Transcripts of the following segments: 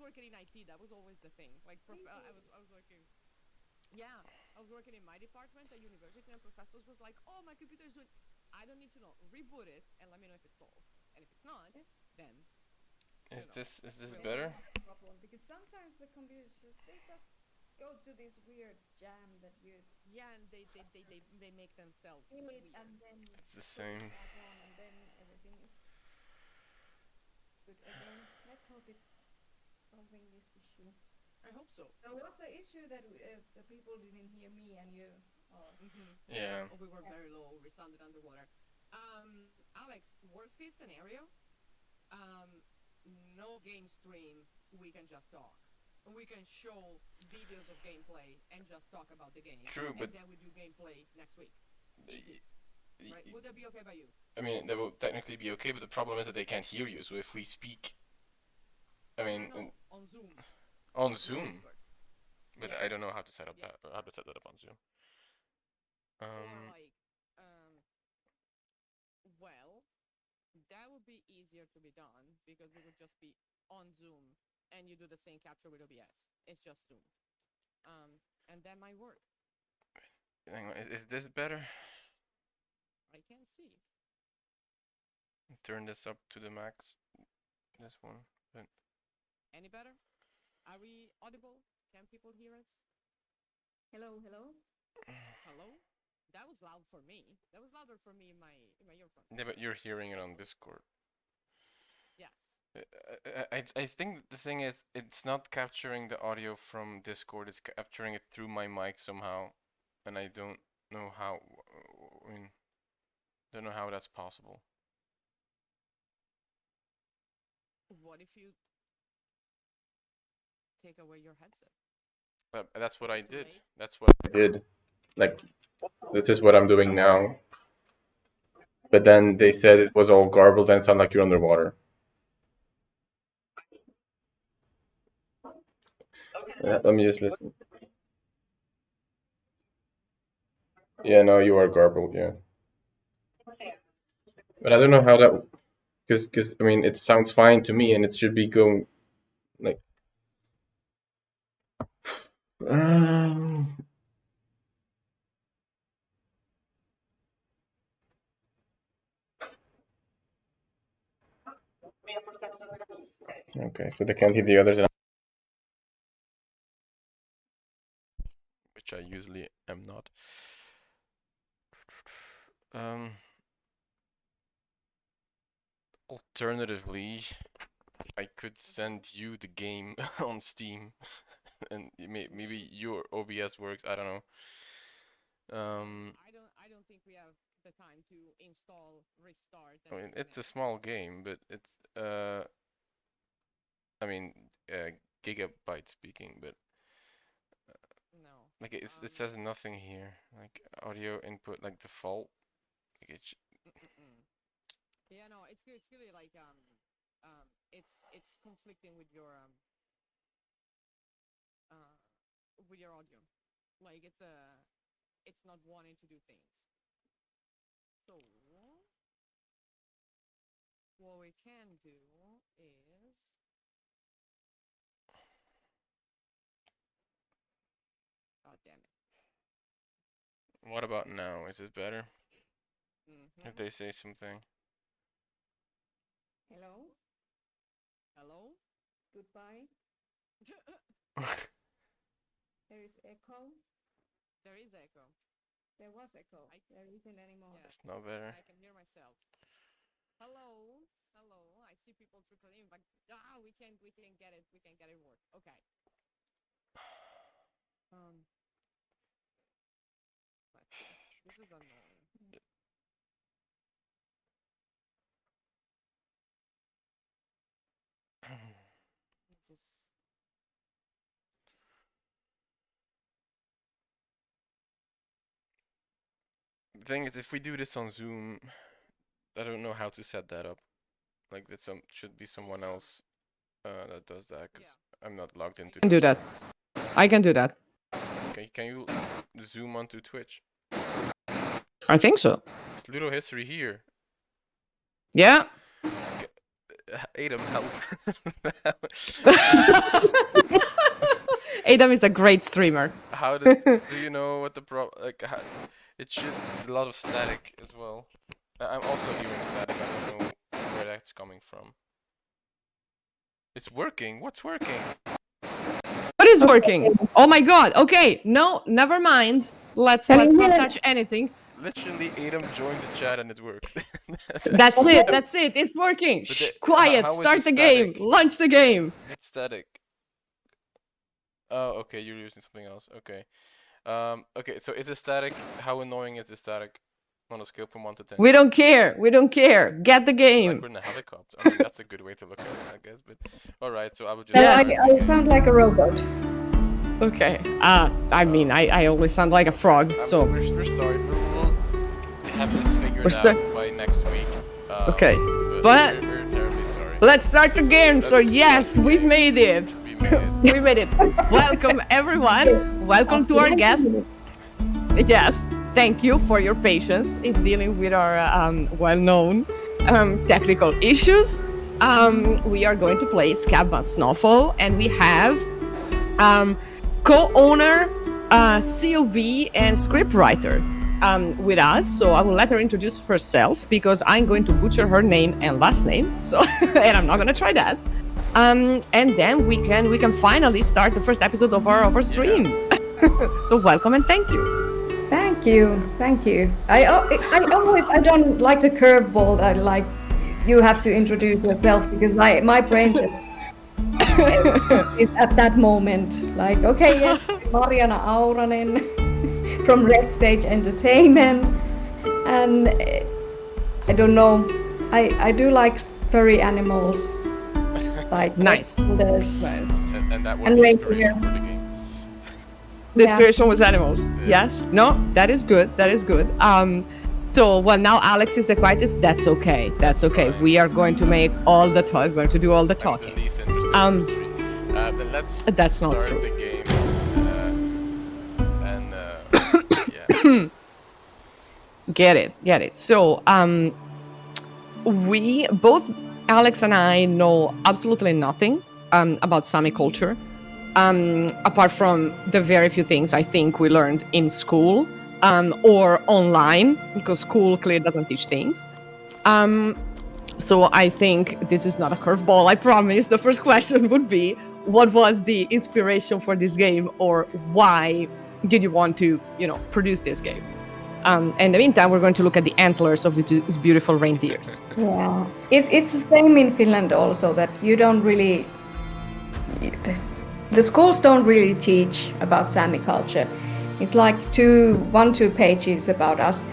working in IT. That was always the thing. Like, I was working. Yeah, I was working in my department at university, and professors was like, "Oh, my computer is doing." I don't need to know. Reboot it and let me know if it's solved. And if it's not, then. Is this we'll better? Problem because sometimes the computers they just go to this weird jam that you. Yeah, and they make themselves weird. And then It's the same. back on, and then everything is good again. Let's hope it's solving this issue. I hope so. So what's the issue that the people didn't hear me and you? Or... Yeah. We were very low. We sounded underwater. Alex, worst case scenario. No game stream. We can just talk. We can show videos of gameplay and just talk about the game. True, but then we do gameplay next week. Easy. Right? Would that be okay by you? I mean, that will technically be okay, but the problem is that they can't hear you. So if we speak, I mean, on Zoom. On Zoom. But yes. I don't know how to set up that. How to set that up on Zoom. Or like, well, that would be easier to be done because we would just be on Zoom and you do the same capture with OBS. It's just Zoom. And that might work. Hang on, is this better? I can't see. Turn this up to the max. This one. But... Any better? Are we audible? Can people hear us? Hello, hello. Hello? That was loud for me. That was louder for me in my earphones. Yeah, but you're hearing it on Discord. Yes. I think the thing is, it's not capturing the audio from Discord. It's capturing it through my mic somehow, and I don't know how. I mean, don't know how that's possible. What if you take away your headset? That's what I did. That's what I did. Like, this is what I'm doing now. But then they said it was all garbled and it sounded like you're underwater. Let me just listen. Yeah, no, you are garbled, yeah. But I don't know how that, because I mean, it sounds fine to me, and it should be going like. Okay, so they can't hear the others, which I usually am not. Alternatively, I could send you the game on Steam, and maybe your OBS works. I don't know. I don't think we have the time to install, restart. I mean, it's a small game, but it's I mean, gigabyte speaking, but no. like it says nothing here. Like audio input, like default. Like it. Yeah, no, it's really like it's conflicting with your audio. Like it's not wanting to do things. So what we can do is damn it. What about now? Is it better? If they say something. Hello. Hello. Goodbye. There is echo. There is echo. There was echo. There isn't anymore. Yeah, it's not better. I can hear myself. Hello. Hello. I see people trickling in, but we can get it. We can get it work. Okay. Let's see. This is annoying. Just... The thing is, if we do this on Zoom, I don't know how to set that up. Like that should be someone else that does that, because I'm not logged into. I can do that. I can do that. Okay, can you zoom onto Twitch? I think so. It's Ludo History here. Yeah. Adam, help. Adam is a great streamer. How do you know what the it should a lot of static as well. I'm also hearing static. I don't know where that's coming from. It's working. What's working? What is working? Oh my god. Okay. No, never mind. Let's not touch anything. Literally, Adam joins the chat and it works. That's it. That's it. It's working. Shh, quiet. how is Start it the game. static? Launch the game. It's static. Oh, okay. You're using something else. Okay. Okay. So is it static? How annoying is the static? On a scale from 1 to 10. We don't care. We don't care. Get the Like game. we're in a helicopter. I mean, that's a good way to look at it, I guess. But all right. So I would just. Yeah, Yes. I sound like a robot. Okay. I mean, I always sound like a frog. So we're sorry. We'll have this figured We're out by next week. Okay, But but- we're terribly sorry. let's start the game. So Let's yes, start the we game. made it. We made it. We made it. Welcome everyone. Welcome to our guest. Yes, thank you for your patience in dealing with our well-known technical issues. We are going to play Skábma Snowfall, and we have co-owner, COB, and scriptwriter with us. So I will let her introduce herself because I'm going to butcher her name and last name. So, and I'm not going to try that. And then we can finally start the first episode of our stream. So welcome and thank you. Thank you, thank you. I don't like the curveball that like you have to introduce yourself because my brain just is at that moment like okay, yes, Marjaana Auranen from Red Stage Entertainment, and I don't know, I do like furry animals, like Nice. pandas. Nice. And that was And the right inspiration here. for the game. The Yeah. inspiration was animals. Yeah. Yes. No, that is good. That is good. So well now Alex is the quietest. That's okay. That's okay. We are going to make all the talk. We're going to do all the Like talking. the least interesting Um, industry. Then let's That's not start true. the game. Yeah. Get it. So we both, Alex and I, know absolutely nothing about Sami culture, apart from the very few things I think we learned in school or online, because school clearly doesn't teach things. So I think this is not a curveball. I promise. The first question would be, what was the inspiration for this game, or why did you want to, produce this game? In the meantime, we're going to look at the antlers of these beautiful reindeers. Yeah, it's the same in Finland also, that you don't really, the schools don't really teach about Sami culture. It's like 1-2 pages about us,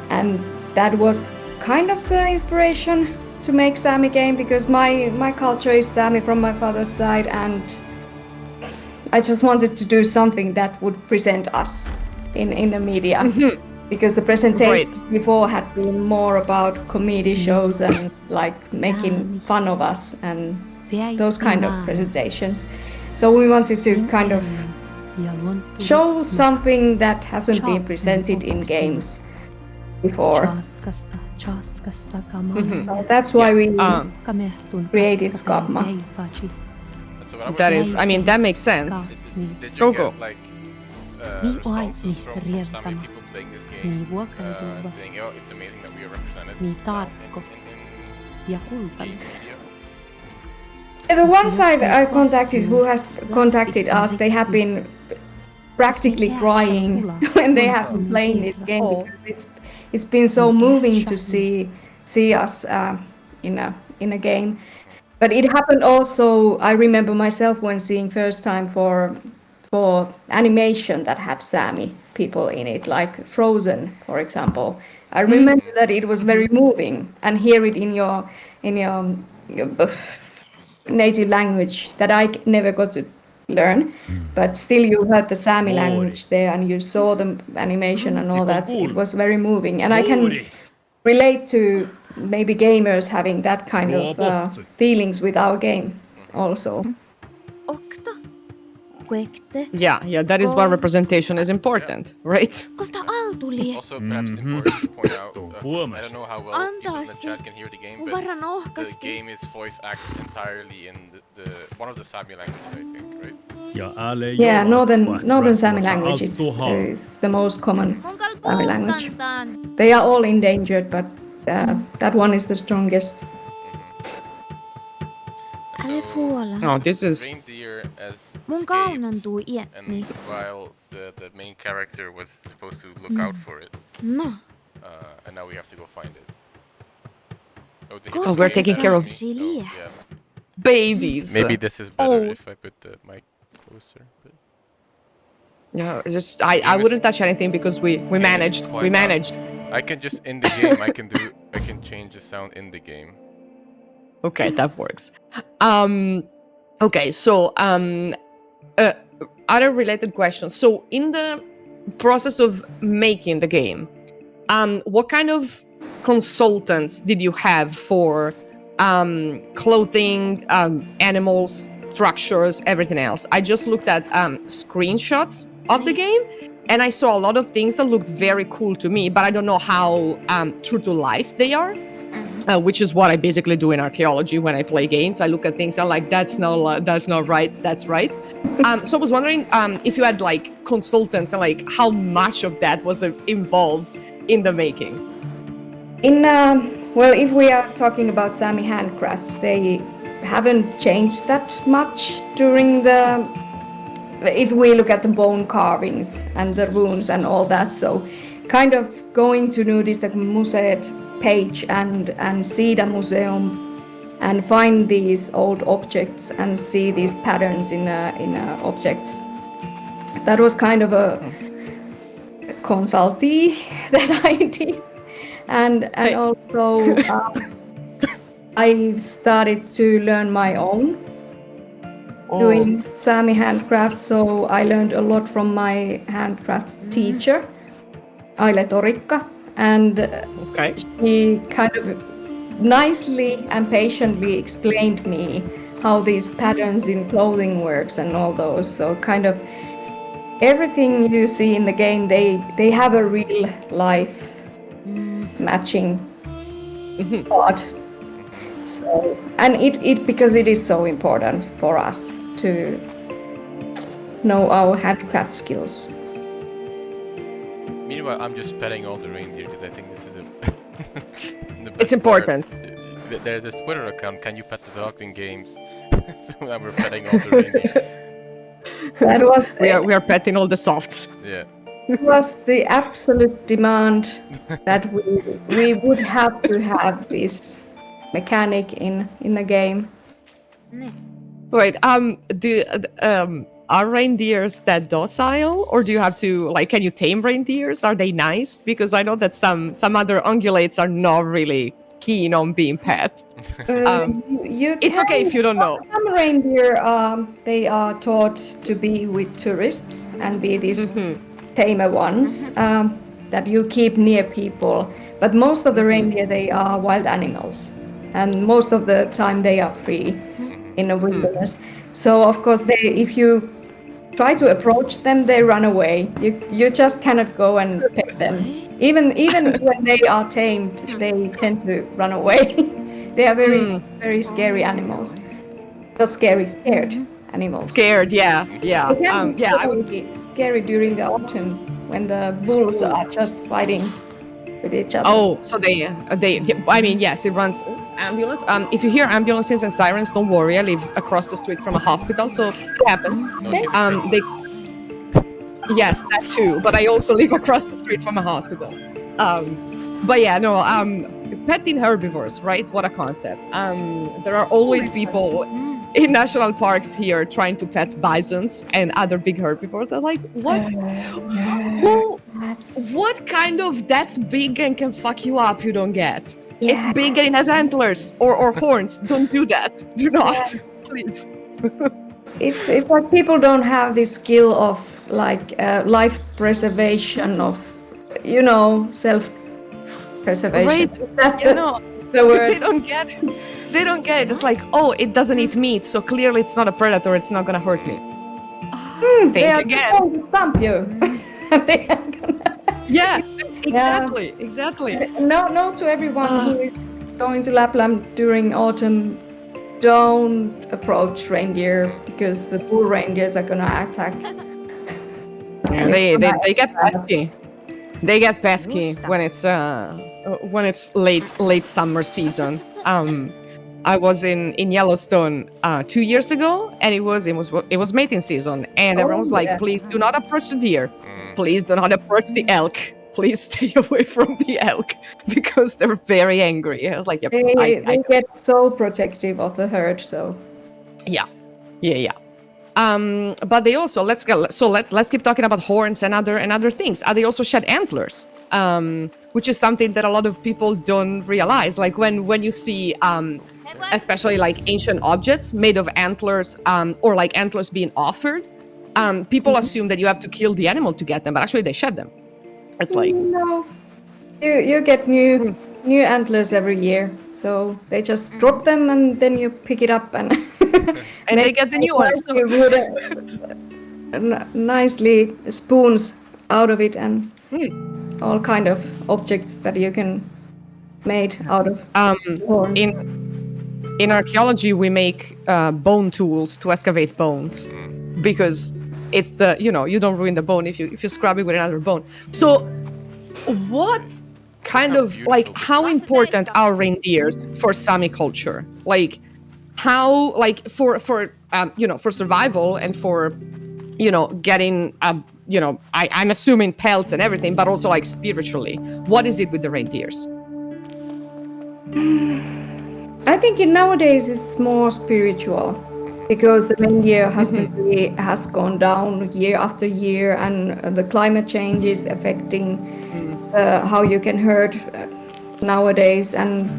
and that was kind of the inspiration to make Sami game, because my culture is Sami from my father's side, and I just wanted to do something that would present us in the media. Because the presentation Right. before had been more about comedy shows and like making fun of us and those kind of presentations. So we wanted to kind of show something that hasn't been presented in games before. So that's why we created Skábma. So what I was That is, I mean, that makes sense. Did Go, you go. get like Niin responses from some riettämä. people playing this game Niin vuokrailua. saying, oh, it's amazing that we are represented Niin now tarkko in ja game kultainen. media. The one side I contacted who has contacted us, they have been practically crying when they have been playing this game, Oh. because it's been so moving to see us in a game. But it happened also, I remember myself when seeing first time for animation that had Sami people in it, like Frozen, for example. I remember that it was very moving, and hear it in your native language that I never got to learn, but still you heard the Sami language there, and you saw the animation and all that. It was very moving, and I can relate to maybe gamers having that kind of feelings with our game also. koekte, Yeah, that is why representation is important, right? koska altulie Also, perhaps important to point out, Tuo I don't know how well people in the Antaasi. chat can hear the game, mun but verran the ohkasti. game is voice acted entirely in the one of the Sami languages, I think, right? Ja älä Yeah, joo, northern Sami language is the most common Mun kal Sami language. puuskantaan. They are all endangered, but that one is the strongest. Älä fuola. Oh, this is Reindeer as Mun escaped, kaunantuu and iäni. while the main character was supposed to look out for it, No, and now we have to go find it. Oh, the koska Oh, we're te taking care of- saatsi liät? yeah. babies. Maybe this is better Oh. if I put the mic closer. But Yeah, just I wouldn't touch anything because we managed. We quite managed. I can just in the game I can change the sound in the game. Okay, that works. Okay, so other related questions. So in the process of making the game, what kind of consultants did you have for clothing, animals, structures, everything else? I just looked at screenshots of the game, and I saw a lot of things that looked very cool to me, but I don't know how true to life they are. Which is what I basically do in archaeology when I play games. I look at things and I'm like, that's not right, that's right. So I was wondering if you had like consultants and like how much of that was involved in the making. Well, if we are talking about Sami handcrafts, they haven't changed that much during the. If we look at the bone carvings and the runes and all that, so kind of going to Nudistamuseet page and see the museum and find these old objects and see these patterns in objects. That was kind of a consultee that I did, and also I started to learn my own doing Sami handcrafts. So I learned a lot from my handcrafts teacher, Aile Torikka, and Okay. he kind of nicely and patiently explained me how these patterns in clothing works and all those. So kind of everything you see in the game, they have a real life matching part. So, and it because it is so important for us to know our handcraft skills. Meanwhile, I'm just petting all the reindeer because I think this is the best It's important. part. There's this Twitter account, Can You Pet the Dogs in Games? So now we're petting all the reindeer. That was We are petting all the softs. Yeah. it was the absolute demand that we would have to have this mechanic in the game. Wait, are reindeers that docile, or do you have to like? Can you tame reindeers? Are they nice? Because I know that some other ungulates are not really keen on being pet. You It's okay if you don't know. Some reindeer, they are taught to be with tourists and be these tamer ones that you keep near people. But most of the reindeer, they are wild animals, and most of the time they are free in the wilderness. So of course, if you try to approach them, they run away. You just cannot go and pet them. Even when they are tamed, they tend to run away. They are very scary animals. Not scary, scared animals. Scared, yeah. They can Yeah, I would. be scary during the autumn when the bulls are just fighting with each other. Oh, so they. I mean, yes, it runs ambulance. If you hear ambulances and sirens, don't worry. I live across the street from a hospital, so it happens. No, she's a They. Yes, that too. But I also live across the street from a hospital. But yeah, no. Petting herbivores, right? What a concept. There are always people in national parks here trying to pet bisons and other big herbivores. I'm like, what? What kind of that's big and can fuck you up? You don't get. It's big and it has antlers or horns. Don't do that. Do not, please. It's like people don't have this skill of like life preservation of self-preservation. Right. That's You know, the word. they don't get it. They don't get it. It's like, oh, it doesn't eat meat, so clearly it's not a predator. It's not gonna hurt me. They Think are again. going to stump you. They are gonna- Yeah, exactly. No to everyone who is going to Lapland during autumn. Don't approach reindeer because the bull reindeers are gonna attack. Yeah, And it's gonna they get end bad. pesky. They get pesky Justa. when it's late summer season. I was in Yellowstone 2 years ago, and it was mating season, and everyone was like, yeah. "Please do not approach the deer. Mm. Please do not approach the elk. Please stay away from the elk because they're very angry." I was like, "Yep, They get so protective of the herd, so yeah. But they also let's keep talking about horns and other things. They also shed antlers, which is something that a lot of people don't realize. Like when you see, especially like ancient objects made of antlers, or like antlers being offered, people assume that you have to kill the animal to get them, but actually they shed them. It's like no. You get new antlers every year, so they just drop them and then you pick it up and and they get the new ones. So, nicely spoons out of it and all kind of objects that you can made out of horns. in archaeology, we make bone tools to excavate bones because it's you don't ruin the bone if you scrub it with another bone. So, what kind of like how important are reindeers for Sami culture? Like how for survival and for getting I'm assuming pelts and everything, but also like spiritually, what is it with the reindeers? I think nowadays it's more spiritual because the reindeer husbandry has gone down year after year, and the climate change is affecting how you can herd nowadays. And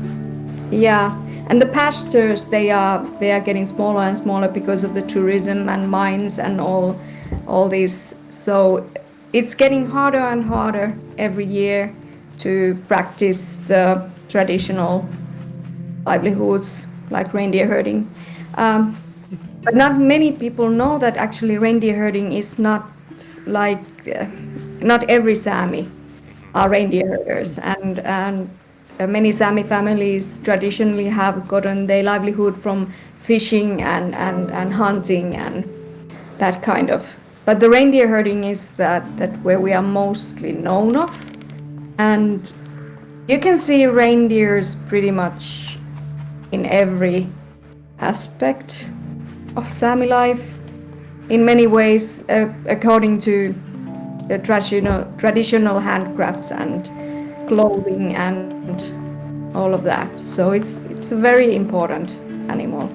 and the pastures they are getting smaller and smaller because of the tourism and mines and all this. So it's getting harder and harder every year to practice the traditional livelihoods like reindeer herding. But not many people know that actually reindeer herding is not like not every Sami are reindeer herders, and many Sami families traditionally have gotten their livelihood from fishing and hunting and that kind of. But the reindeer herding is that where we are mostly known of, and you can see reindeers pretty much in every aspect of Sami life, in many ways, according to the traditional handcrafts and clothing and all of that. So it's a very important animal.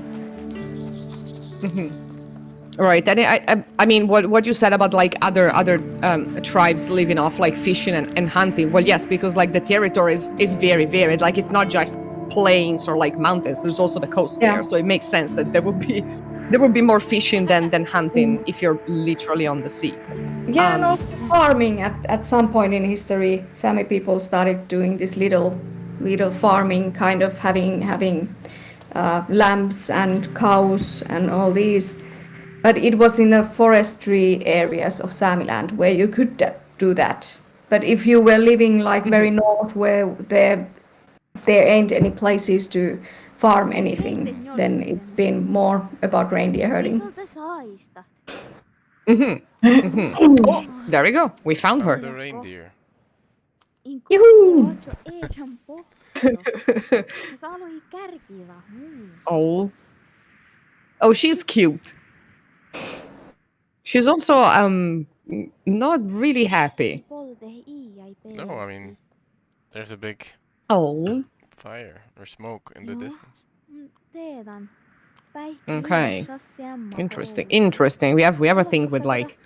Right, and I mean what you said about like other tribes living off like fishing and hunting. Well, yes, because like the territory is very varied. Like it's not just plains or like mountains. There's also the coast there, so it makes sense that there would be more fishing than hunting if you're literally on the sea. Yeah, and also farming. At some point in history, Sami people started doing this little farming, kind of having lambs and cows and all these. But it was in the forestry areas of Samiland where you could do that. But if you were living like very north, where there ain't any places to farm anything, then it's been more about reindeer herding. Oh, there we go. We found her. The reindeer. Yoo-hoo! Oh, she's cute. She's also not really happy. No, I mean, there's a big Oh, fire or smoke in the distance. okay. Interesting. We have a thing with like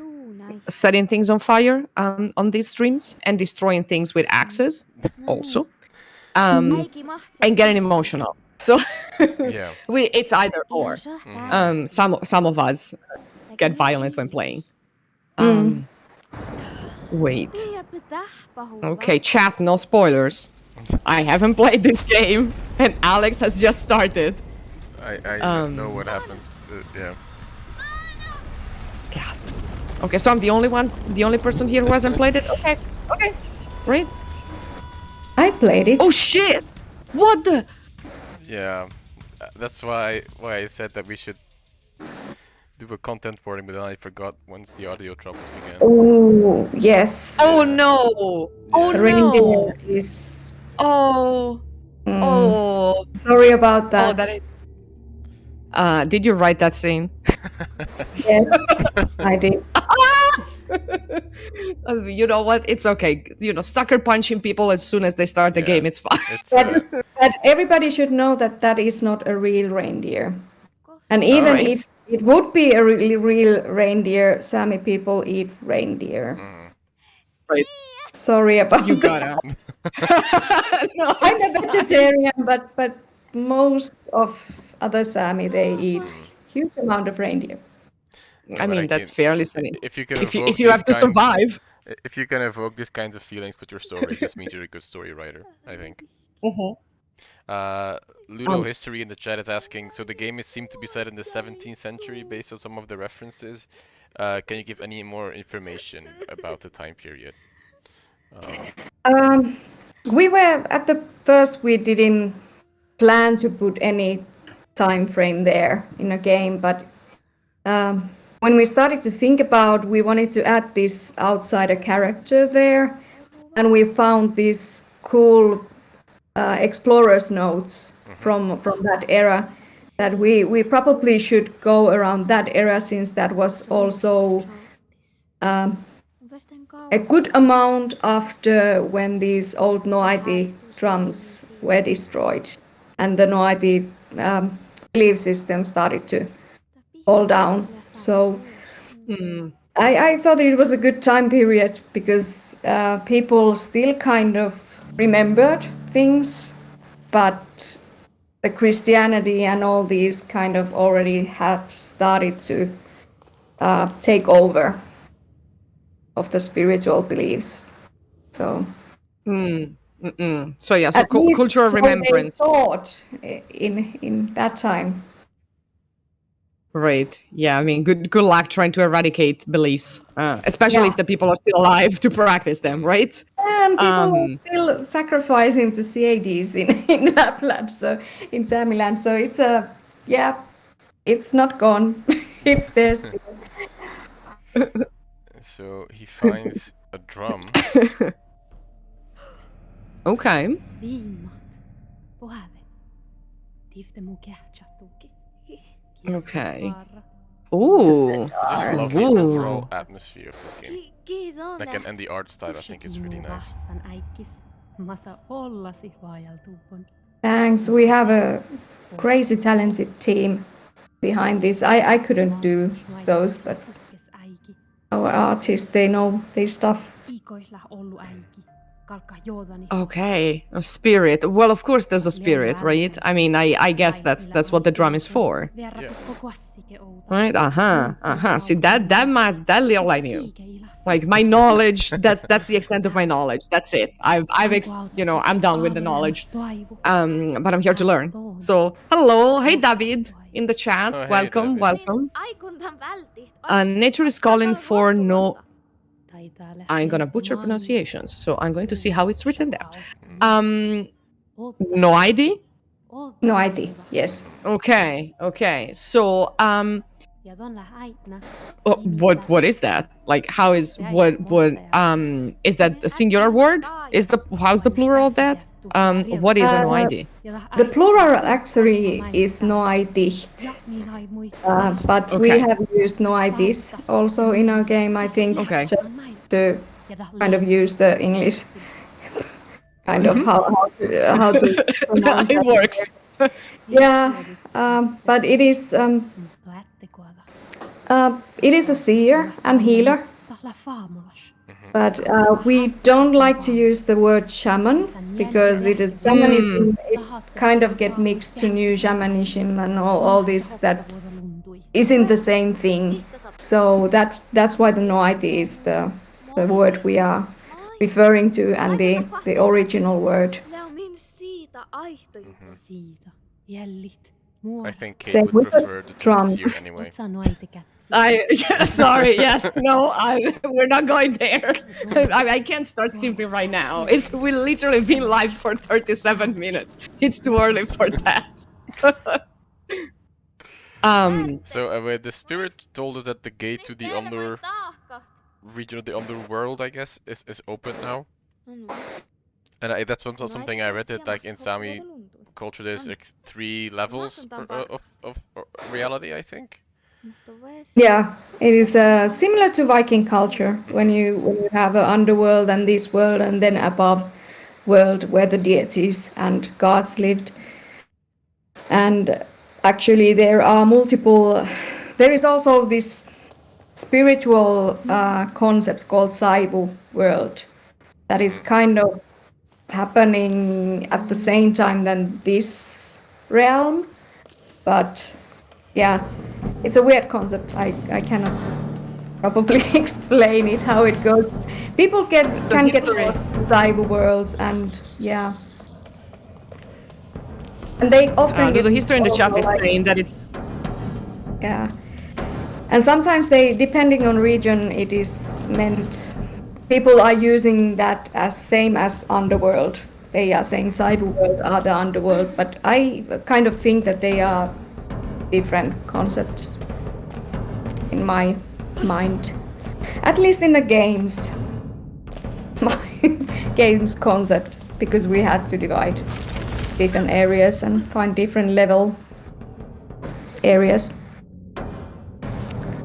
setting things on fire on these streams and destroying things with axes also. And getting emotional. So Yeah. it's either or. Some of us get violent when playing. Wait. Okay, chat, no spoilers. I haven't played this game, and Alex has just started. I know what happens. Yeah. Okay, so I'm the only person here who hasn't played it. Okay, great. I played it. Oh shit! What the? Yeah, that's why I said that we should do a content warning, but then I forgot once the audio troubles began. Oh, yes. Oh Yeah. no! Oh Yeah. no! Reindeer is. Oh! Oh! Sorry about that. Oh, that is. Did you write that scene? Yes, I did. You know what? It's okay. You know, sucker punching people as soon as they start the Yeah. game. It's fine. It's But everybody should know that that is not a real reindeer. And even Alright. if it would be a really real reindeer, Sami people eat reindeer. Right. Sorry about You that. gotta. No, I'm it's a vegetarian, but most of other Sami they eat huge amount of reindeer. I mean, that's fairly silly. If you can If evoke you have to these kinds- survive. If you can evoke these kinds of feelings with your story, it just means you're a good story writer, I think. Ludo History in the chat is asking, so the game seemed to be set in the 17th century based on some of the references. Can you give any more information about the time period? We were at the first we didn't plan to put any time frame there in a game, but when we started to think about, we wanted to add this outsider character there, and we found these cool explorer's notes from that era that we probably should go around that era, since that was also a good amount after when these old Noiti drums were destroyed and the Noiti belief system started to fall down. So I thought it was a good time period because people still kind of remembered things, but the Christianity and all these kind of already had started to take over of the spiritual beliefs. So So yeah, so at least cultural so they remembrance. thought in that time. Right. Yeah. I mean, good luck trying to eradicate beliefs, especially if the people are still alive to practice them. Right. And people are still sacrificing to CADs in Lapland, so in Samiland. So it's it's not gone. It's there still. So he finds a drum. Okay. Viimat. Pohade. Tifte mu kähtsatuki. Okay. Ooh. I just love the overall atmosphere of this game. Like, and the art style, I think is really nice. Thanks. We have a crazy talented team behind this. I couldn't do those, but our artists, they know their stuff. Okay. A spirit. Well, of course, there's a spirit, right? I mean, I guess that's what the drum is for, right? See, that little I knew. Like my knowledge, that's the extent of my knowledge. That's it. I'm done with the knowledge. But I'm here to learn. So, hello, hey David in the chat. Oh, hey, welcome, David. welcome. Nature is calling for no. I'm gonna butcher pronunciations, so I'm going to see how it's written down. No ID. No idea. Yes. Okay. So, what is that? Like, how is what is that a singular word? How's the plural of that? What is an ID? The plural actually is noaidicht, but we Okay. have used noaidis also in our game, I think, Okay. just to kind of use the English kind of how to pronounce It that. works. Yeah, but it is a seer and healer, but we don't like to use the word shaman because shamanism, it kind of get mixed to new shamanism and all this that isn't the same thing. So that's why the noiti is the word we are referring to and the original word. Siitä jällit I think Kate Same would with the prefer the drum. trees here anyway. Oot sanoo äiti kätsi? Sorry, yes, no, we're not going there. I can't start simping right now. We literally been live for 37 minutes. It's too early for that. So the spirit told us that the gate to the under region of the underworld, I guess, is open now. And that's also something I read that like in Sami culture there's like 3 levels of reality, I think. Yeah, it is similar to Viking culture when you have an underworld and this world, and then above world where the deities and gods lived. And actually, there are multiple. There is also this spiritual concept called Saivu world that is kind of happening at the same time than this realm, but yeah, it's a weird concept. I cannot probably explain it how it goes. People can get history. lost in Saivu worlds, and yeah, and they often get The history in the chat is like, saying that it's yeah, and sometimes they, depending on region, it is meant. People are using that as same as underworld. They are saying Saivu world are the underworld, but I kind of think that they are different concepts in my mind. At least in the games. My games concept, because we had to divide different areas and find different level areas.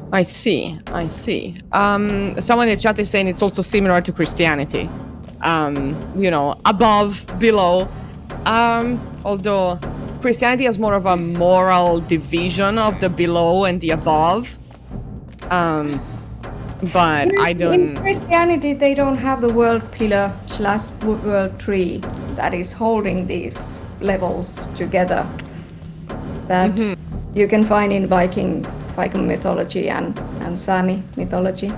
I see. Someone in the chat is saying it's also similar to Christianity. Above, below. Although Christianity has more of a moral division of the below and the above. But I don't. In Christianity, they don't have the world pillar / world tree that is holding these levels together. That you can find in Viking mythology and Sami mythology.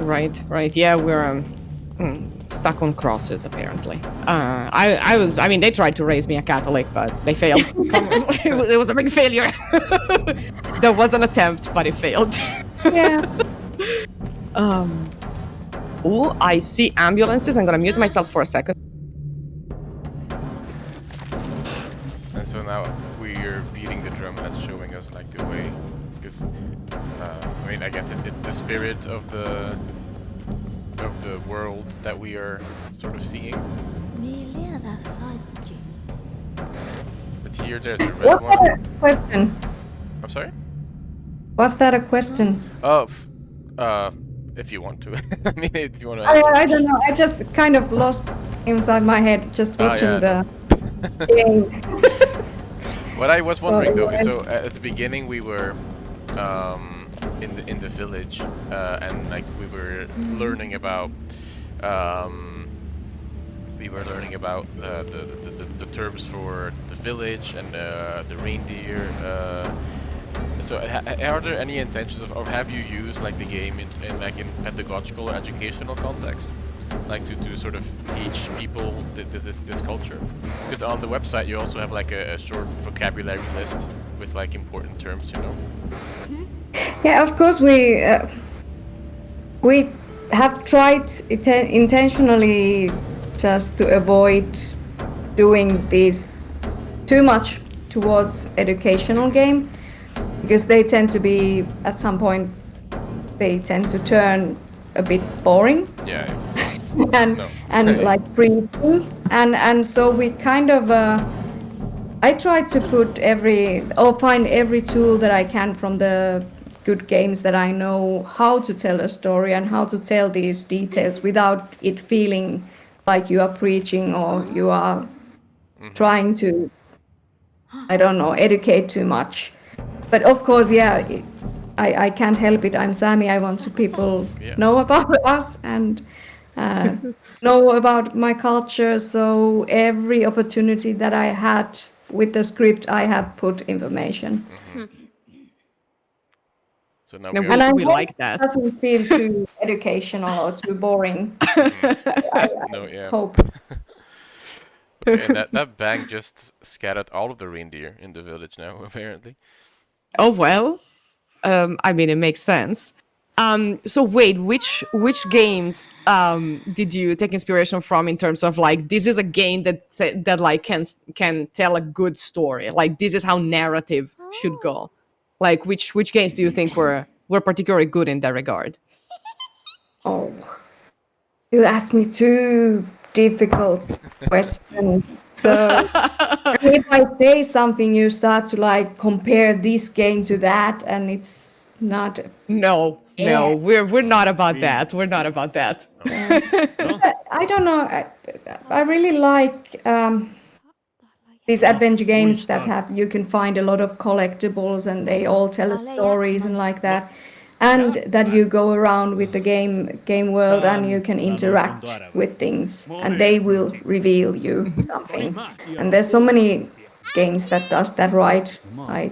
Right. Yeah, we're stuck on crosses apparently. I mean, they tried to raise me a Catholic, but they failed. It was a big failure. There was an attempt, but it failed. Yeah. Oh, I see ambulances. I'm gonna mute myself for a second. And so now we're beating the drum and that's showing us like the way, because I mean I guess it's the spirit of the world that we are sort of seeing. But here there's a red Was that one. a question? I'm sorry? Was that a question? Oh, if you want to. I mean, if you want to answer. I don't know. I just kind of lost inside my head just watching the game. What I was wondering though, and- so at the beginning we were in the village and like we were learning about the terms for the village and the reindeer. So are there any intentions of have you used like the game in like in pedagogical or educational context, like to sort of teach people this culture? Because on the website you also have like a short vocabulary list with like important terms, you know. Yeah, of course we have tried intentionally just to avoid doing this too much towards educational game, because they tend to be at some point they tend to turn a bit boring. Yeah. and like preaching, and so we kind of I try to put find every tool that I can from the good games that I know how to tell a story and how to tell these details without it feeling like you are preaching or you are trying to, I don't know, educate too much. But of course, yeah, I can't help it. I'm Sami. I want to people know about us and know about my culture. So every opportunity that I had with the script, I have put information. So now we like that. It doesn't feel too educational or too boring. I no, yeah. hope. Okay, and that bag just scattered all of the reindeer in the village now, apparently. Oh well. I mean, it makes sense. So wait, which games did you take inspiration from in terms of like this is a game that like can tell a good story? Like this is how narrative should go. Like which games do you think were particularly good in that regard? Oh, you asked me two difficult questions. So if I say something, you start to like compare this game to that, and it's not. No, Yeah. we're not about that. We're not about that. I don't know. I really like these adventure games that have you can find a lot of collectibles and they all tell stories and like that, and that you go around with the game world and you can interact with things and they will reveal you something. And there's so many games that does that right. I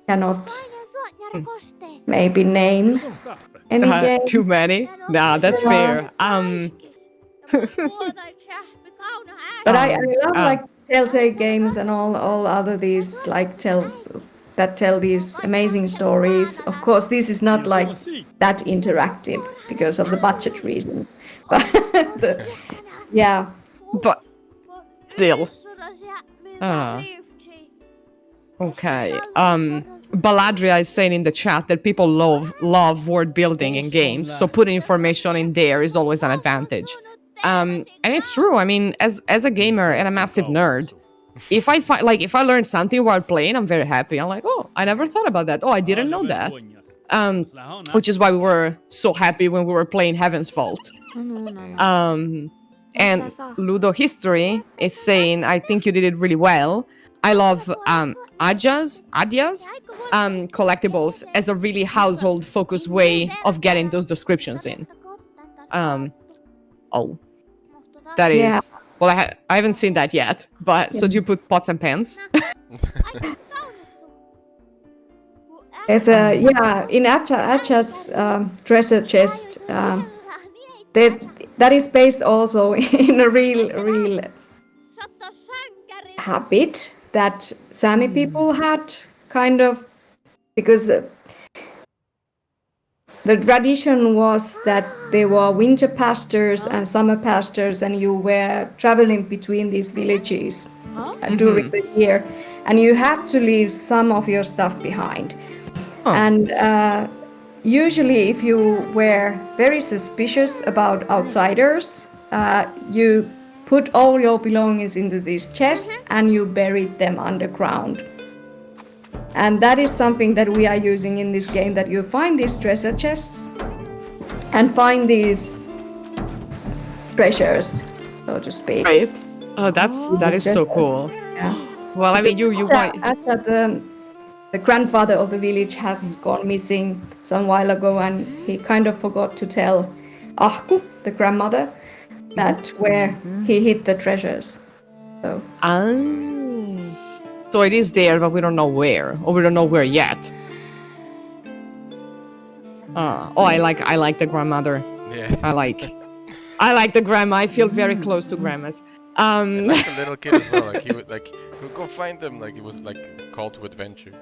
cannot maybe name any game. Too many? Nah, that's fair. But I love like Telltale games and all other these like tell these amazing stories. Of course, this is not like that interactive because of the budget reasons. But yeah, But still. Okay. Baladria is saying in the chat that people love world building in games, so putting information in there is always an advantage. And it's true. I mean, as a gamer and a massive nerd, if I learn something while playing, I'm very happy. I'm like, oh, I never thought about that. Oh, I didn't know that. Which is why we were so happy when we were playing Heaven's Vault. And Ludo History is saying, I think you did it really well. I love Adya's collectibles as a really household focused way of getting those descriptions in. Oh, that is. Yeah. Well, I haven't seen that yet. But so do you put pots and pans? there's a in Atcha's treasure chest. That is based also in a real habit that Sami people had, kind of, because the tradition was that there were winter pastures and summer pastures, and you were traveling between these villages during the year, and you had to leave some of your stuff behind. And usually, if you were very suspicious about outsiders, you put all your belongings into this chest and you buried them underground. And that is something that we are using in this game, that you find these treasure chests and find these treasures, so to speak. Right. Oh, that is so cool. Yeah. Well, I mean, you might. The grandfather of the village has gone missing some while ago, and he kind of forgot to tell Ahku, the grandmother, that where he hid the treasures. So. So it is there, but we don't know where, or we don't know where yet. I like the grandmother. Yeah. I like the grandma. I feel very close to grandmas. And like a little kid as well. Like he would go find them. Like it was like call to adventure.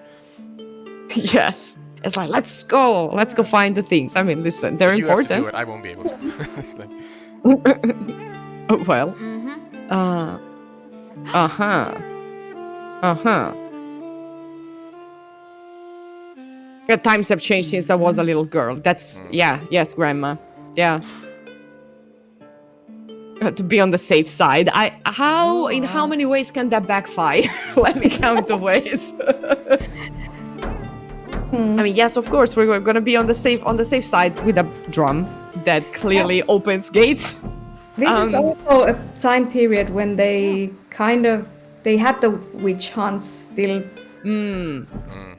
Yes, it's like let's go find the things. I mean, listen, they're You important. have to do it. I won't be able to. It's like, Oh, well. Yeah, times have changed since I was a little girl. That's yes, grandma. Yeah. To be on the safe side. In how many ways can that backfire? Let me count the ways. I mean, yes, of course, we're gonna be on the safe side with a drum that clearly opens gates. This is also a time period when they had the witch hunts still.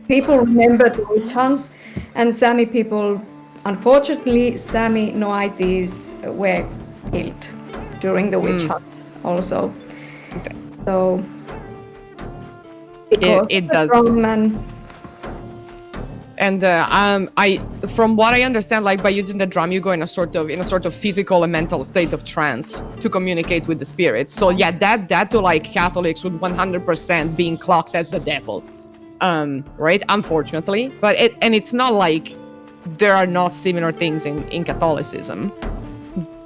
People remember the witch hunts, and Sami people, unfortunately, Sami Noaites were killed during the witch hunt also. So it does. And I, from what I understand, like by using the drum, you go in a sort of physical and mental state of trance to communicate with the spirits. So yeah, that to like Catholics would 100% being clocked as the devil, right? Unfortunately, but it's not like there are not similar things in Catholicism,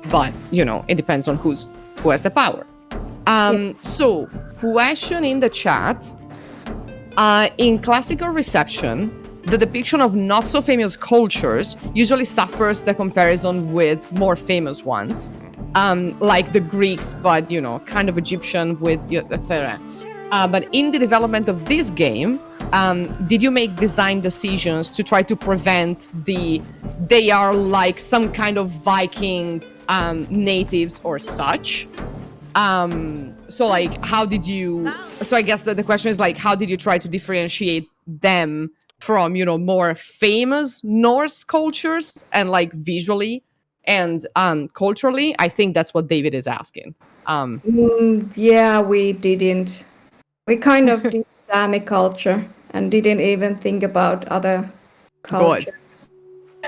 but you know, it depends on who has the power. So question in the chat: in classical reception, the depiction of not so famous cultures usually suffers the comparison with more famous ones, like the Greeks, but you know, kind of Egyptian with etc. But in the development of this game, did you make design decisions to try to prevent they are like some kind of Viking natives or such? So like, how did you? So I guess the question is like, how did you try to differentiate them from, you know, more famous Norse cultures and like visually and culturally? I think that's what David is asking. Yeah, we didn't. We kind of did Sami culture and didn't even think about other cultures.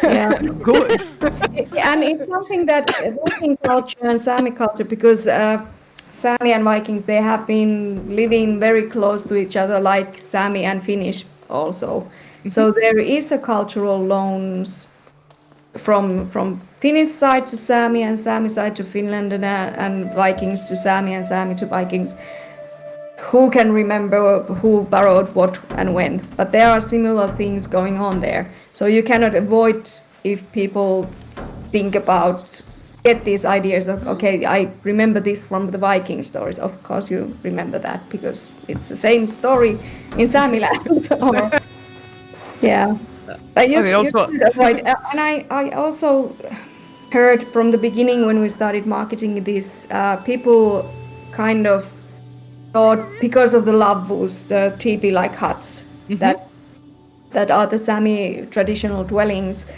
Yeah. Good. And it's something that Viking culture and Sami culture, because Sami and Vikings, they have been living very close to each other, like Sami and Finnish also. So there is a cultural loans from Finnish side to Sami and Sami side to Finland, and Vikings to Sami and Sami to Vikings. Who can remember who borrowed what and when? But there are similar things going on there. So you cannot avoid, if people get these ideas of, okay, I remember this from the Viking stories. Of course you remember that because it's the same story in Samiland. Yeah. But you could avoid. And I also heard from the beginning when we started marketing this, people kind of thought, because of the lavvus, the teepee-like huts that are the Sami traditional dwellings,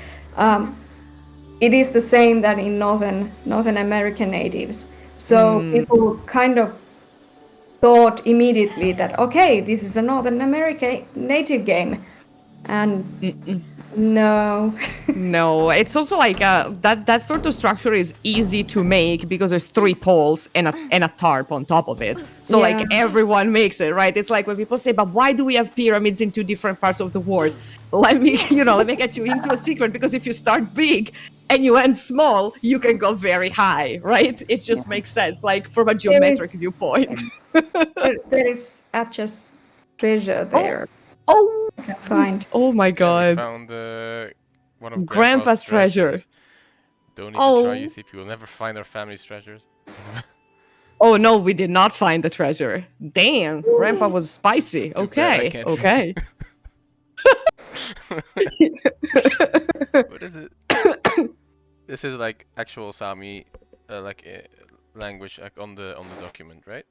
it is the same that in Northern American natives. So people kind of thought immediately that, okay, this is a Northern American native game, and no. No, it's also like that sort of structure is easy to make because there's 3 poles and a tarp on top of it. So like everyone makes it, right? It's like when people say, but why do we have pyramids in 2 different parts of the world? Let me get you into a secret, because if you start big and you end small, you can go very high, right? It just makes sense, like from a geometric viewpoint. There is just treasure there. Oh, find. Oh my god. We found one of Grandpa's treasure. Don't need to try, you thief. You will never find our family's treasures. Oh no, we did not find the treasure. Damn, Grandpa was spicy. Okay, okay. What is it? This is like actual Sami, language, like on the document, right?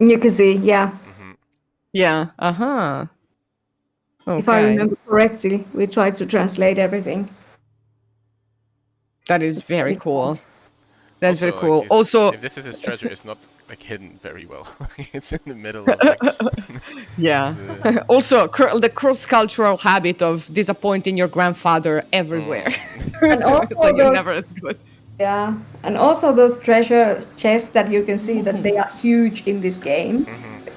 You can see, yeah. Yeah. Okay. If I remember correctly, we tried to translate everything. That is very cool. That's very cool. Like, also, if this is his treasure, it's not like hidden very well. It's in the middle of like, yeah. Also, the cross-cultural habit of disappointing your grandfather everywhere. And also it's like you're never as good. Yeah, and also those treasure chests that you can see that they are huge in this game.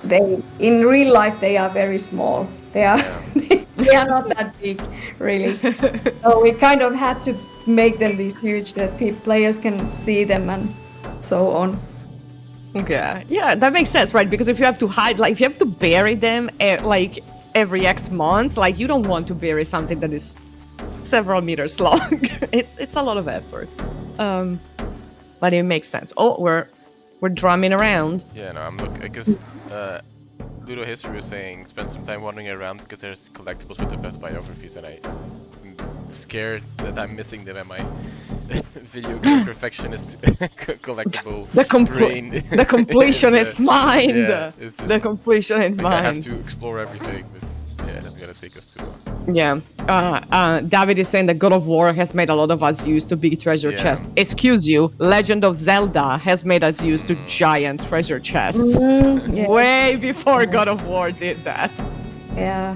They, in real life, they are very small. They are they are not that big, really. So we kind of had to make them these huge that players can see them and so on. Okay, yeah, that makes sense, right? Because if you have to hide, like if you have to bury them like every X months, like you don't want to bury something that is several meters long. It's a lot of effort. But it makes sense. Oh, we're drumming around. Yeah, no, I'm looking because Ludo History was saying spend some time wandering around because there's collectibles with the best biographies, and I'm scared that I'm missing them, and my video game perfectionist collectible brain. The completionist mind. Yeah, the completionist mind. I have to explore everything, but yeah, that's gonna take us too long. Yeah. David is saying that God of War has made a lot of us used to big treasure chests. Excuse you, Legend of Zelda has made us used to giant treasure chests. Way before God of War did that. Yeah.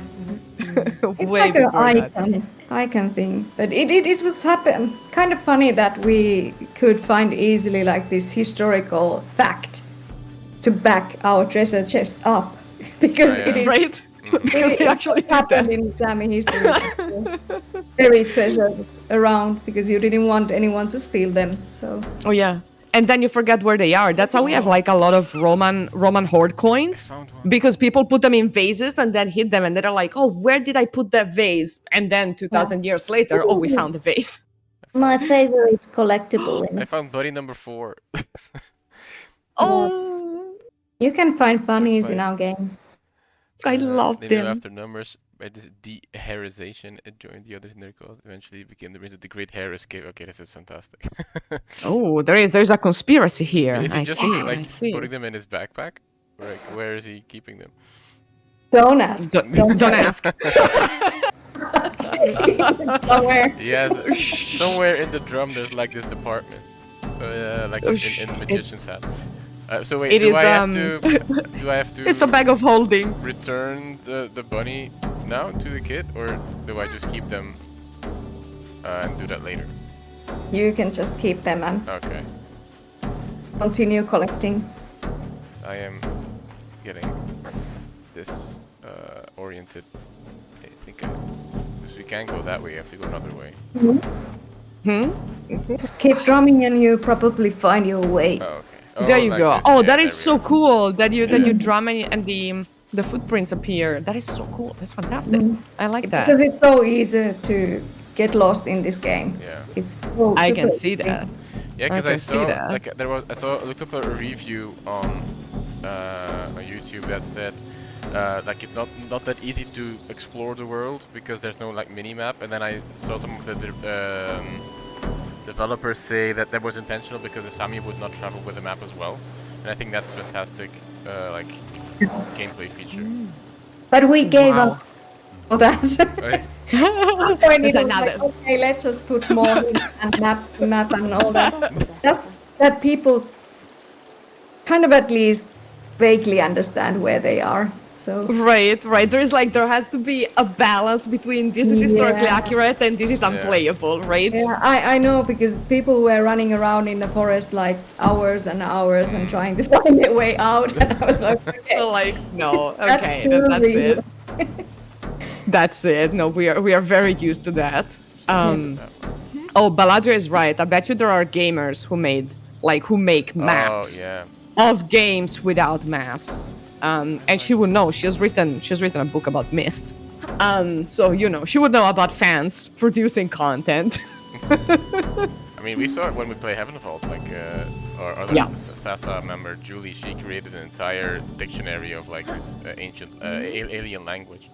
It's Way like an before that. icon thing. But it was kind of funny that we could find easily like this historical fact to back our treasure chest up. Because Oh, yeah. it is Right? Because we actually did happened that. in Sami history. Very treasures around because you didn't want anyone to steal them. So Oh yeah. And then you forget where they are. That's how we have like a lot of Roman horde coins. Found one. Because people put them in vases and then hid them and they're like, oh, where did I put that vase? And then 2,000 years later, oh, we found the vase. My favorite collectible. I found buddy number 4. Oh, you can find bunnies in Right. our game. I love Named them. after numbers by this de-herization, it joined the others in their cause. Eventually became the reason of the Great Hair Escape. Okay, this is fantastic. Oh, there's a conspiracy here. Is he I just see. like I see. putting them in his backpack? Or, like, where is he keeping them? Don't ask. Don't ask. Somewhere. Yes, somewhere in the drum there's like this department, like in magician's hat. So wait, It do is, I have to? Do I have to? It's a bag of holding. Return the bunny now to the kid, or do I just keep them and do that later? You can just keep them and Okay. continue collecting. 'Cause I am getting this oriented. I think because we can't go that way. I have to go another way. Just keep drumming and you probably find your way. Oh, okay. Oh, There you like go. this. Oh, Yeah, that there is we so go. cool that you drum and the footprints appear. That is so cool. That's fantastic. I like that. Because it's so easy to get lost in this game. Yeah. It's so I can super see easy. that. Yeah, because can I see saw that. like I looked up a review on YouTube that said like it's not that easy to explore the world because there's no like mini map, and then I saw some of the developers say that that was intentional because the Sami would not travel with the map as well, and I think that's fantastic like gameplay feature. But we gave Wow. up for that. Right? When it It's was like, another- okay, let's just put more and map and all that. Just that people kind of at least vaguely understand where they are. So Right. There has to be a balance between this is historically Yeah. accurate and this is unplayable, right? yeah, I know because people were running around in the forest like hours and hours and trying to find their way out, and I was like, okay, Like, no, That's okay, too that's real. it. That's it. No, we are very used to that. Oh, Baladra is right. I bet you there are gamers who make maps Oh yeah. of games without maps. And she would know. She's written a book about Myst. So she would know about fans producing content. I mean, we saw it when we play Heavenfall. Like our other Yeah. Sasa member Julie, she created an entire dictionary of like this ancient alien language.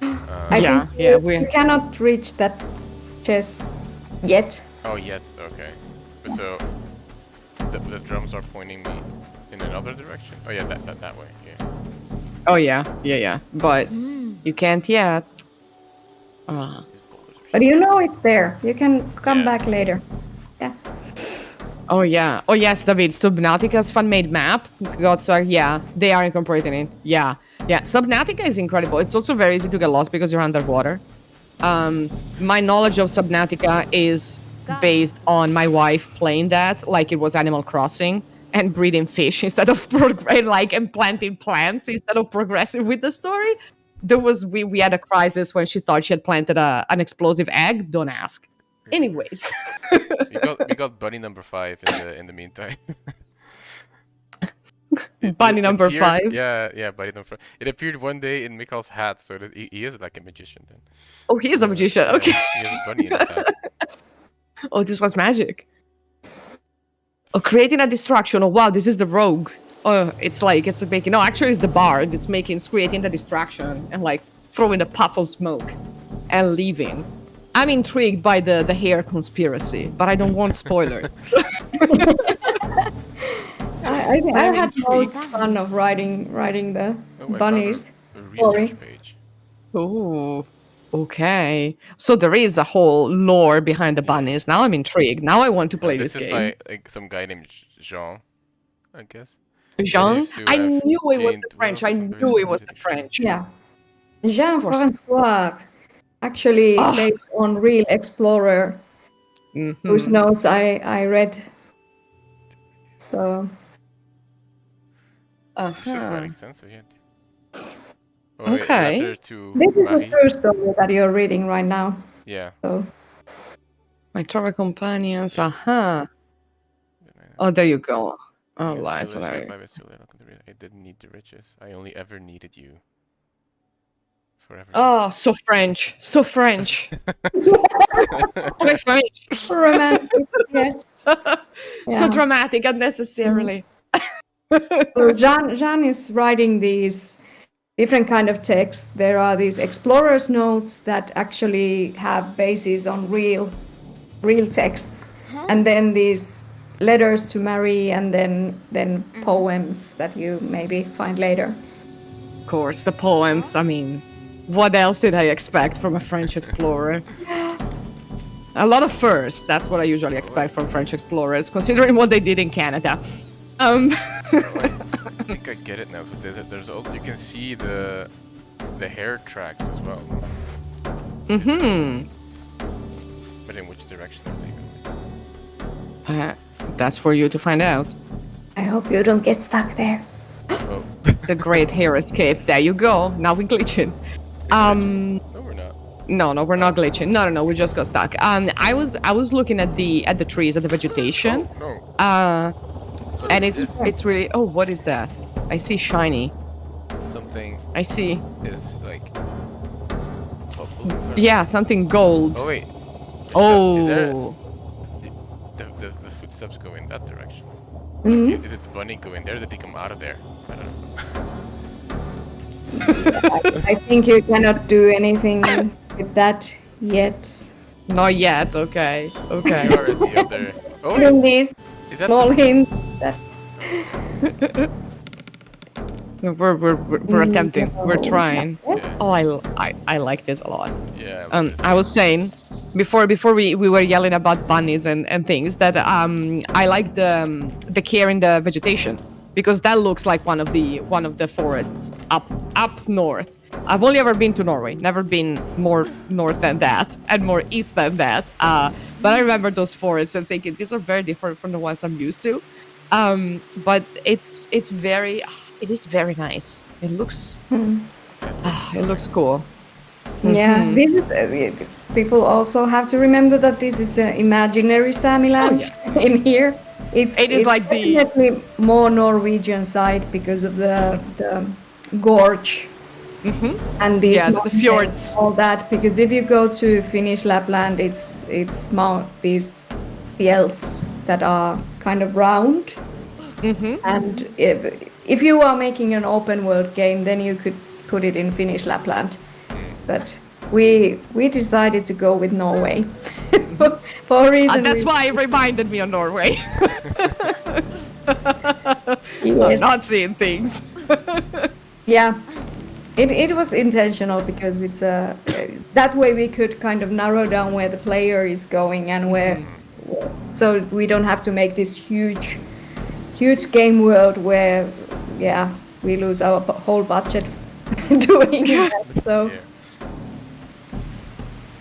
I Yeah, think yeah, you cannot reach that chest yet. Oh, yet okay. But so the drums are pointing me in another direction. Oh yeah, that way. Yeah. Oh yeah. But you can't yet. These boulders are But you know it's there. You can come Yeah. back later. Yeah. Oh yeah. Oh yes, David. Subnautica's fan-made map. Godswag. Yeah, they are incorporating it. Yeah. Subnautica is incredible. It's also very easy to get lost because you're underwater. My knowledge of Subnautica is based on my wife playing that like it was Animal Crossing and breeding fish instead of and planting plants instead of progressing with the story. We had a crisis when she thought she had planted an explosive egg. Don't ask. Anyways. we got bunny number 5 in the meantime. Bunny number appeared- 5? Yeah, bunny number 5. It appeared one day in Mikhail's hat, so that he is like a magician then. Oh, he is a magician. Yeah, Okay. he has a bunny in his hat. Oh, this was magic. Oh, creating a distraction. Oh, wow, this is the rogue. Oh, it's making. No, actually, it's the bard. It's creating the distraction and like throwing a puff of smoke and leaving. I'm intrigued by the hair conspiracy, but I don't want spoilers. I think I I'm had most intrigued. fun of writing the Oh, I found bunnies. a Sorry. research page. Oh, okay. So there is a whole lore behind the bunnies. Now I'm intrigued. Now I want to play this This is game. like some guy named Jean, I guess. Jean? used to I have knew it was gained the French. wealth I from knew it was visiting the French. Yeah. Jean-Francois, actually Ah. based on real explorer whose Mhm. notes I read. So This is quite Uh-huh. extensive, yeah. Oh, wait, a Okay. letter to this is a Marie. true story that you're reading right now. Yeah. So My travel companions. Yeah. Uh-huh. Oh, there you go. Oh, lies. I didn't need the riches. I only ever needed you. Forever. Oh, so French. So French. Très French. romantic, yes. So Yeah. dramatic unnecessarily. So Jean is writing these different kind of texts. There are these explorer's notes that actually have bases on real texts, and then these letters to Marie, and then poems that you maybe find later. Of course, the poems. I mean, what else did I expect from a French explorer? A lot of firsts. That's what I usually expect from French explorers, considering what they did in Canada. I think I get it now. So there's also, you can see the hair tracks as well. Mm-hmm. But in which direction are they going? That's for you to find out. I hope you don't get stuck there. Oh. The great hair escape. There you go. Now we're glitching. No, we're not. No, we're not glitching. No, we just got stuck. I was looking at the trees, at the vegetation. Oh, no. And it's really. Oh, what is that? I see shiny. Something I see. is like bubbling. or- Yeah, something gold. Oh wait. Oh. The footsteps go in that direction. Mhm. Did the bunny go in there? Did they come out of there? I don't know. I think you cannot do anything with that yet. Not yet. Okay. Okay. You are at the other. Oh wait, Even these is that? small hints that No, we're attempting. We're trying. Yeah. Oh, I like this a lot. Yeah. I was saying before we were yelling about bunnies and things that I like the care in the vegetation, because that looks like one of the forests up north. I've only ever been to Norway, never been more north than that and more east than that. But I remember those forests and thinking these are very different from the ones I'm used to. But it is very nice. It looks cool. Yeah, this is. People also have to remember that this is an imaginary Samiland in here. It is like the- definitely more Norwegian side because of the gorge and these Yeah, the mountains, fjords. all that. Because if you go to Finnish Lapland, it's these fjelts that are kind of round. And if you are making an open world game, then you could put it in Finnish Lapland. But we decided to go with Norway for a reason. That's why it reminded me of Norway. Yes. I'm not seeing things. Yeah, it was intentional because it's that way we could kind of narrow down where the player is going and where, so we don't have to make this huge game world where we lose our whole budget doing that. So. Yeah.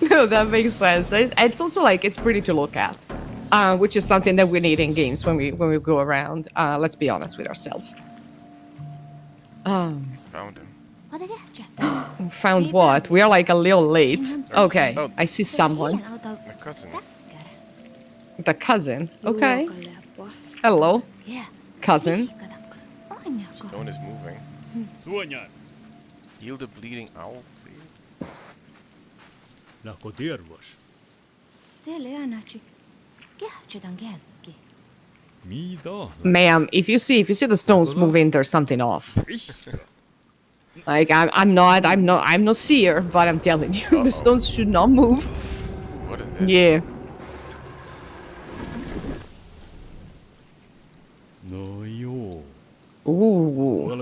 No, that makes sense. It's also like it's pretty to look at, which is something that we need in games when we go around. Let's be honest with ourselves. Found him. Found what? We are like a little late. Okay, Oh. I see someone. My cousin. The cousin. Okay. Hello, cousin. Stone is moving. Heal the bleeding owl, please. Ma'am, if you see the stones moving, there's something off. Like I'm no seer, but I'm telling you, the stones should not move. What is this? Yeah. Ooh.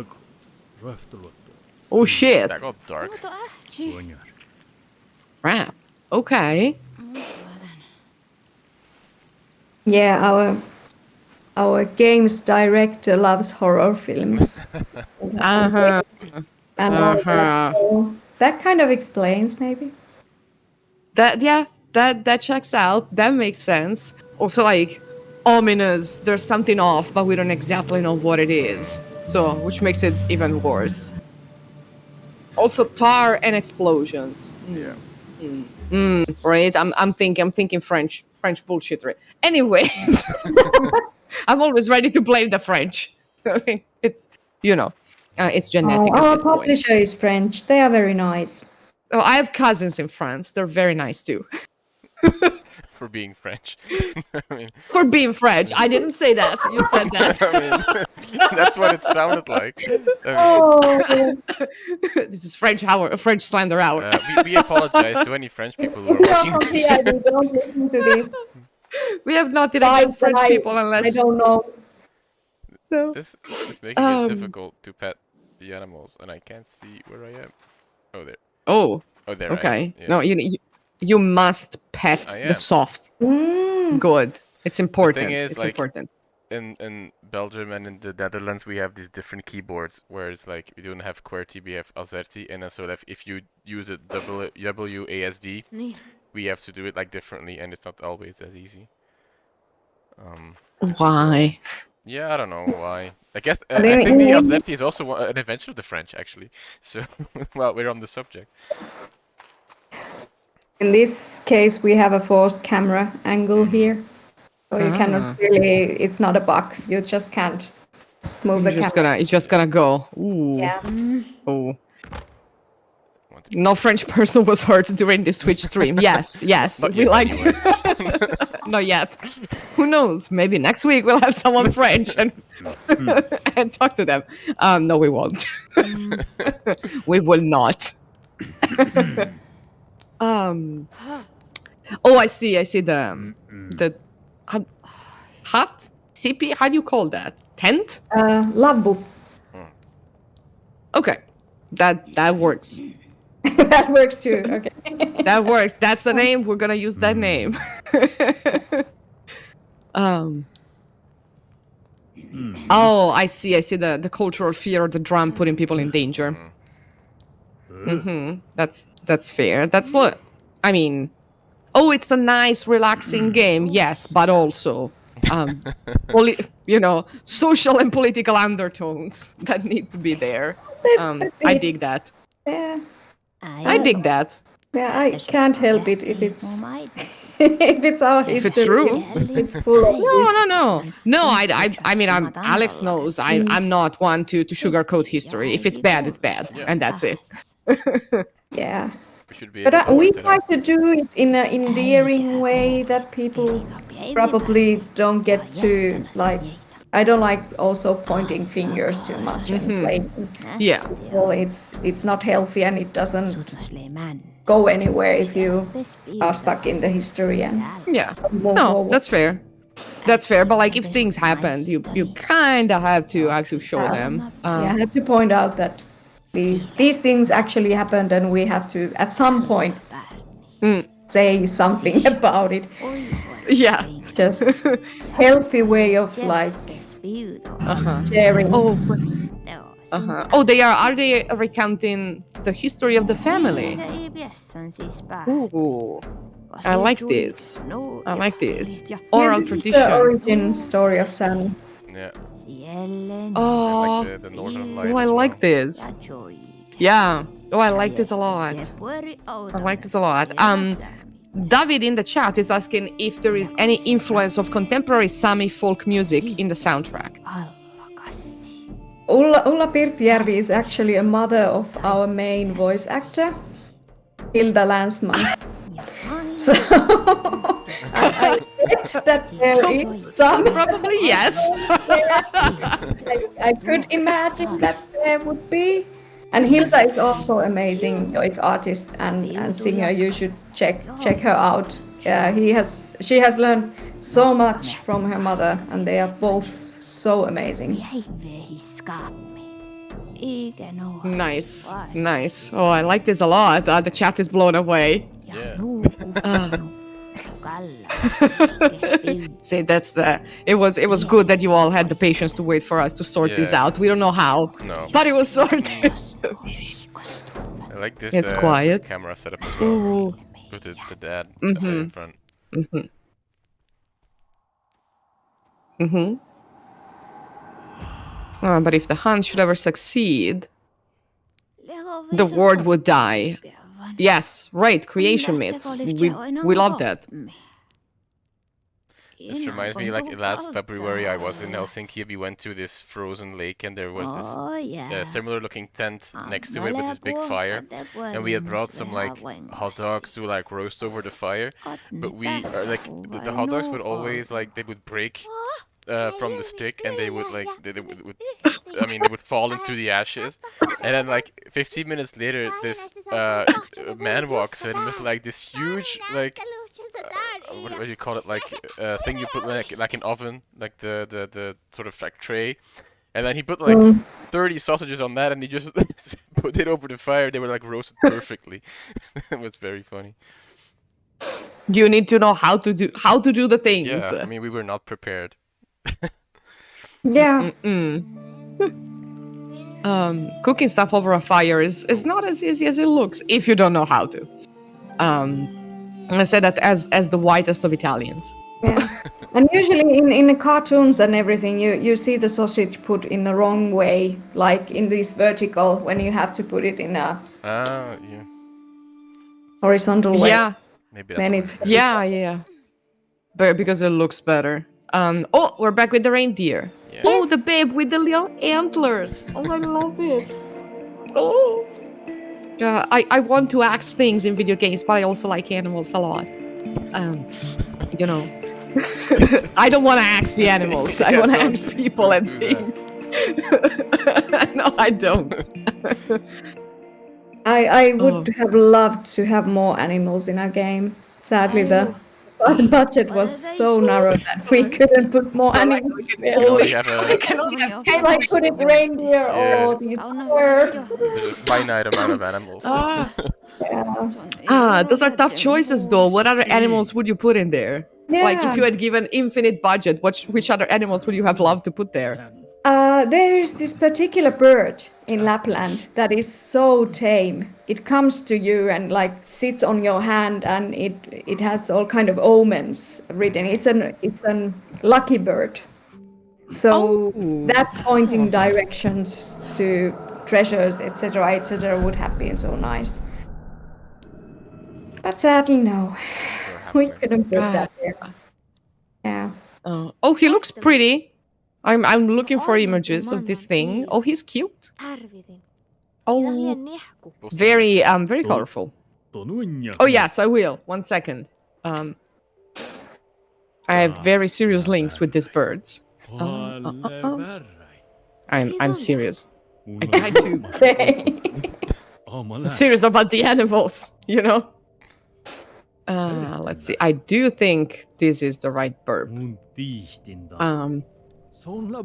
Oh shit. That got dark. Crap. Okay. Yeah, our games director loves horror films. Uh-huh. And all that. So that kind of explains maybe. That checks out. That makes sense. Also, like ominous. There's something off, but we don't exactly know what it is. So, which makes it even worse. Also, tar and explosions. Yeah. Right. I'm thinking French bullshittery. Anyways, I'm always ready to blame the French. I mean, it's it's genetic at Our this point. publisher is French. They are very nice. Oh, I have cousins in France. They're very nice too. For being French. I mean, For being French, I didn't say that. You said that. I mean, that's what it sounded like. I mean, Oh, This is French slander hour. we apologize to any French people who are no, watching this. yeah, we don't listen to this. We have nothing Guys, against French I- people I unless don't know. no. This is making it difficult to pet the animals, and I can't see where I am. Oh, there. Oh, Oh, there I am. okay. Yeah. No, you must pet I the am. soft. Mm. Good. It's important. is, It's like, important. In Belgium and in the Netherlands, we have these different keyboards where it's like we don't have QWERTY, we have AZERTY, and then so that if you use a WASD, Niin. we have to do it like differently, and it's not always as easy. Why? Yeah, I don't know why. I guess But I in- think the in- AZERTY is also an invention of the French, actually. So, well, we're on the subject. In this case, we have a forced camera angle here. So you cannot really, it's not a bug. You just can't move the camera. It's just gonna go. Ooh. Yeah. Oh. Wanted- No French person was hurt during this Twitch stream. Yes, yes. Not we yet, like anyway. not yet. Who knows? Maybe next week we'll have someone French and and talk to them. No, we won't. We will not. Oh, I see the hut tipi. How do you call that? Tent? Labbu. Okay, that works. That works too. Okay. That works. That's the name. We're gonna use that name. Oh, I see. I see the cultural fear of the drum putting people in danger. That's fair. I mean, oh, it's a nice, relaxing game. Yes, but also, social and political undertones that need to be there. I dig that. Yeah. I dig that. Yeah, I can't help it if it's if it's our history. it's true. It's full of No. I mean, Alex knows I'm not one to sugarcoat history. If it's bad, it's bad, and that's it. yeah. We should be But able to we point it try out. to do it in an endearing way that people probably don't get to like. I don't like also pointing fingers too much and playing. Yeah. Well, it's not healthy and it doesn't go anywhere if you are stuck in the history and Yeah. move No, forward. that's fair. That's fair. But like, if things happen, you kind of have to show them. Yeah, I have to point out that these things actually happened and we have to at some point say something about it. Yeah. Just healthy way of like sharing. Oh. Oh, are they recounting the history of the family? Ooh. I like this. I like this. Oral This is the tradition. origin story of Sam. Yeah. Oh. Like the Northern Light Oh, I as like well. this. Yeah. Oh, I like this a lot. I like this a lot. David in the chat is asking if there is any influence of contemporary Sami folk music in the soundtrack. Ulla Pirtjärvi is actually a mother of our main voice actor, Hilda Länsman. So I bet that there is some. Probably yes. I could imagine that there would be. And Hilda is also amazing like artist and singer. You should check her out. She has learned so much from her mother, and they are both so amazing. Nice. Nice. Oh, I like this a lot. The chat is blown away. Yeah. See, it was good that you all had the patience to wait for us to sort this Yeah. out. We don't know how, No. but it was sorted. It I like this, It's this quiet. camera setup as well. Ooh. With the dad up there in front. But if the hunt should ever succeed, the world would die. Yes, right. Creation myths. We love that. This reminds me, like last February, I was in Helsinki. We went to this frozen lake, and there was this similar-looking tent next to it with this big fire. And we had brought some like hot dogs to like roast over the fire. But we are like the hot dogs would always like they would break from the stick, and they would like they would fall into the ashes. And then like 15 minutes later, this man walks in with like this huge like what do you call it, like thing you put like an oven, like the sort of like tray, and then he put like 30 sausages on that, and he just put it over the fire. They were like roasted perfectly. It was very funny. You need to know how to do the things. Yeah, I mean, we were not prepared. Yeah. Cooking stuff over a fire is not as easy as it looks if you don't know how to. I say that as the whitest of Italians. Yeah. And usually in the cartoons and everything, you see the sausage put in the wrong way, like in this vertical, when you have to put it in a Yeah. horizontal way. Yeah. Maybe Then that's it's Yeah. But because it looks better. Oh, we're back with the reindeer. Yeah. Oh, the babe with the little antlers. Oh, I love it. Oh. I want to axe things in video games, but I also like animals a lot. You know. I don't want to axe the animals. I want to axe people and things. No, I don't. I would have loved to have more animals in our game. Sadly, the budget was so narrow that we couldn't put more animals. We have a Like put it reindeer or these birds. there's a finite amount of animals. Those are tough choices, though. What other animals would you put in there? Like, if you had given infinite budget, which other animals would you have loved to put there? There's this particular bird in Lapland that is so tame. It comes to you and like sits on your hand, and it has all kind of omens written. It's an lucky bird. So that pointing directions to treasures, etc., would have been so nice. But sadly, no, we couldn't put that there. Yeah. Oh, he looks pretty. I'm looking for images of this thing. Oh, he's cute. Oh, very colorful. Oh yes, I will. 1 second. I have very serious links with these birds. I'm serious. I too. I'm serious about the animals, you know. Let's see. I do think this is the right burp.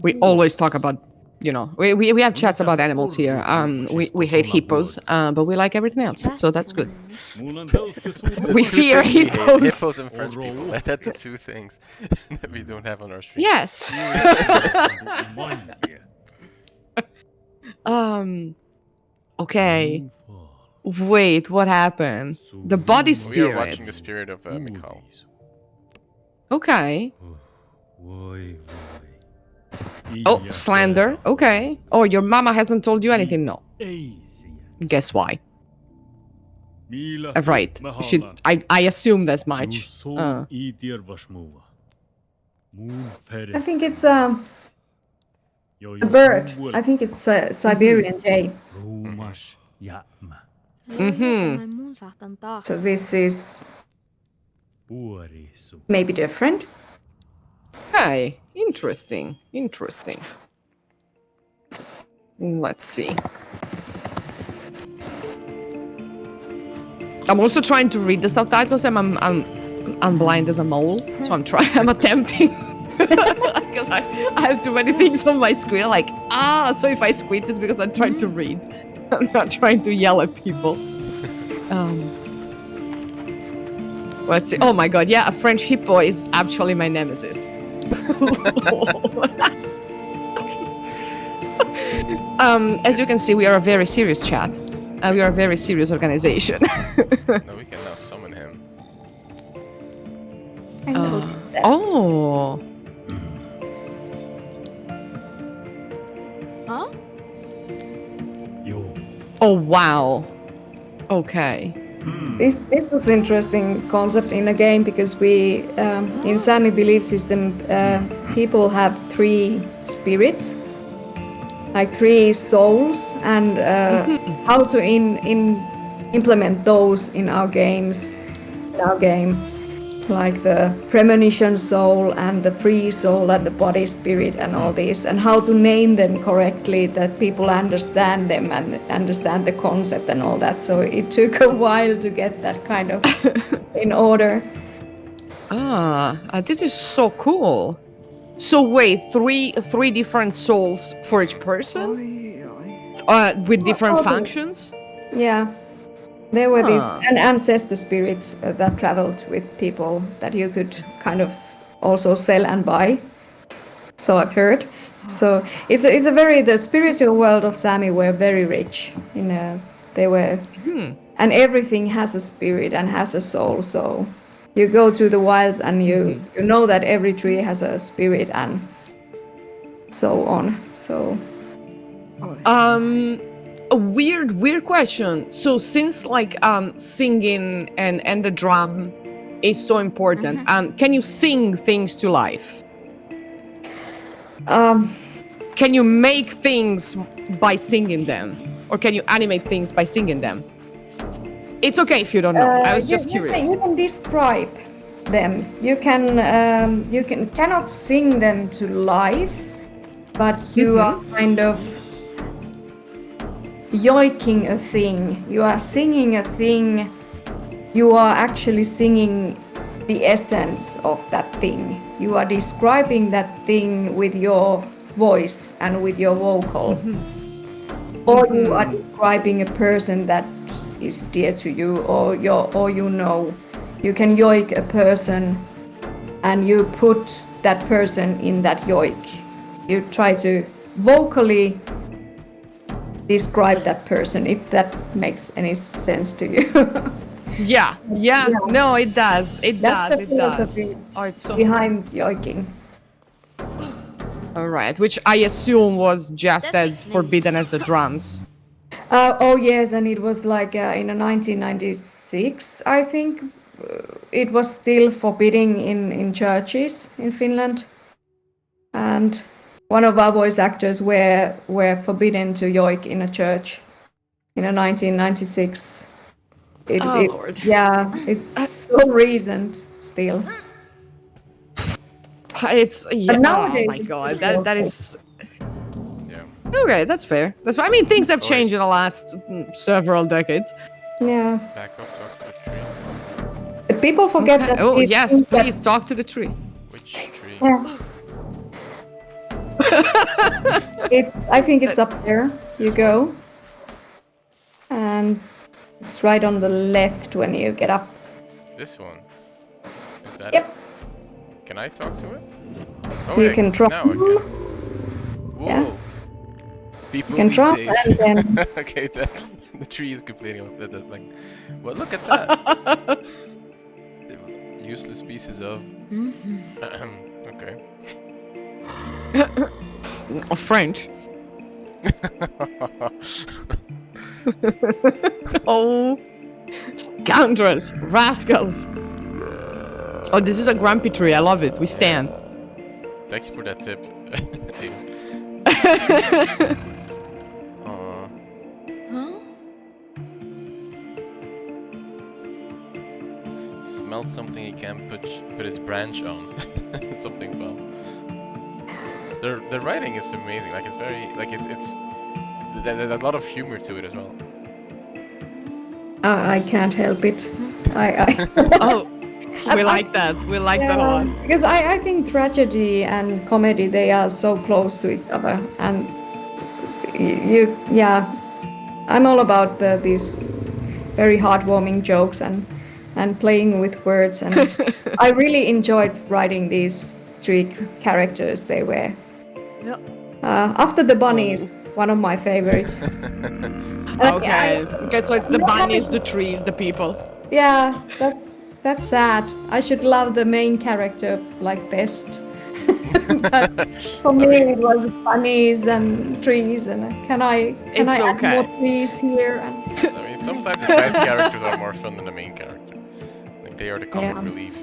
We always talk about, you know, we have chats about animals here. We hate hippos, but we like everything else, so that's good. We fear hippos. Hippos and French people. That's the two things that we don't have on our street. Yes. Okay. Wait, what happened? The body spirit. We are watching the spirit of Mikhail. Okay. Oh, slander. Okay. Oh, your mama hasn't told you anything? No. Guess why? Right. I assume that's much. I think it's a bird. I think it's a Siberian jay. So this is maybe different. Okay, interesting. Let's see. I'm also trying to read the subtitles. I'm blind as a mole, so I'm attempting. Because I have too many things on my screen. Like, so if I squint, it's because I'm trying to read. I'm not trying to yell at people. Let's see. Oh my god, yeah, a French hippo is actually my nemesis. As you can see, we are a very serious chat. We are a very serious organization. No, we can now summon him. I noticed that. Oh. Huh? Oh wow. Okay. This was interesting concept in a game because we in Sami belief system people have 3 spirits, like 3 souls, and how to implement those in our game, like the premonition soul and the free soul and the body spirit and all these, and how to name them correctly that people understand them and understand the concept and all that. So it took a while to get that kind of in order. This is so cool. So wait, three different souls for each person, with different functions. Yeah, there were these ancestor spirits that traveled with people that you could kind of also sell and buy. So I've heard. So it's a very, the spiritual world of Sami were very rich. They were, and everything has a spirit and has a soul. So you go to the wilds and you know that every tree has a spirit and so on. So a weird question. So since like singing and the drum is so important, can you sing things to life? Can you make things by singing them, or can you animate things by singing them? It's okay if you don't know. I was just curious. You can describe them. You cannot sing them to life, but you are kind of yoiking a thing. You are singing a thing. You are actually singing the essence of that thing. You are describing that thing with your voice and with your vocal. Or you are describing a person that is dear to you, or you know. You can yoik a person and you put that person in that yoik. You try to vocally describe that person, if that makes any sense to you. Yeah. No, it does. That's the It does. philosophy Oh, it's so behind yoiking. all right. Which I assume was just as forbidden as the drums. Oh yes, and it was like in 1996, I think, it was still forbidden in churches in Finland, and one of our voice actors were forbidden to yoik in a church in 1996. Lord. Yeah, it's so recent still. It's But oh nowadays my it's god, still that okay. is Yeah. okay. That's fair. I mean, things have Oh, changed in the last several decades. Yeah, Back up, talk to the tree. but people forget Okay. that. Oh these yes, things that- please talk to the tree. Which tree? Yeah. I think it's up there. You go. And it's right on the left when you get up. This one. Is that Yep. it? Can I talk to it? Oh, You wait, can try. Now I can. Whoa. Yeah. People You can these try days. and then Okay, the tree is complaining about that. Like, well, look at that. Useless pieces of. Okay. French. Oh, scoundrels, rascals. Oh, this is a grumpy tree. I love it. We stand. Thank you for that tip. Aw. Huh? Smelled something he can't put his branch on. Something fell. The writing is amazing. Like, it's very there's a lot of humor to it as well. I can't help it. I Oh, we like that. We like that a lot. Because I think tragedy and comedy, they are so close to each other, and I'm all about these very heartwarming jokes and playing with words, and I really enjoyed writing these 3 characters. They were after the bunnies. one of my favorites. Okay. Okay, so it's the bunnies, the trees, the people. Yeah, that's sad. I should love the main character like best. But for me, it was bunnies and trees, and can I It's add okay. more trees here? And I mean, sometimes the side characters are more fun than the main character. Like they are the comic Yeah. relief.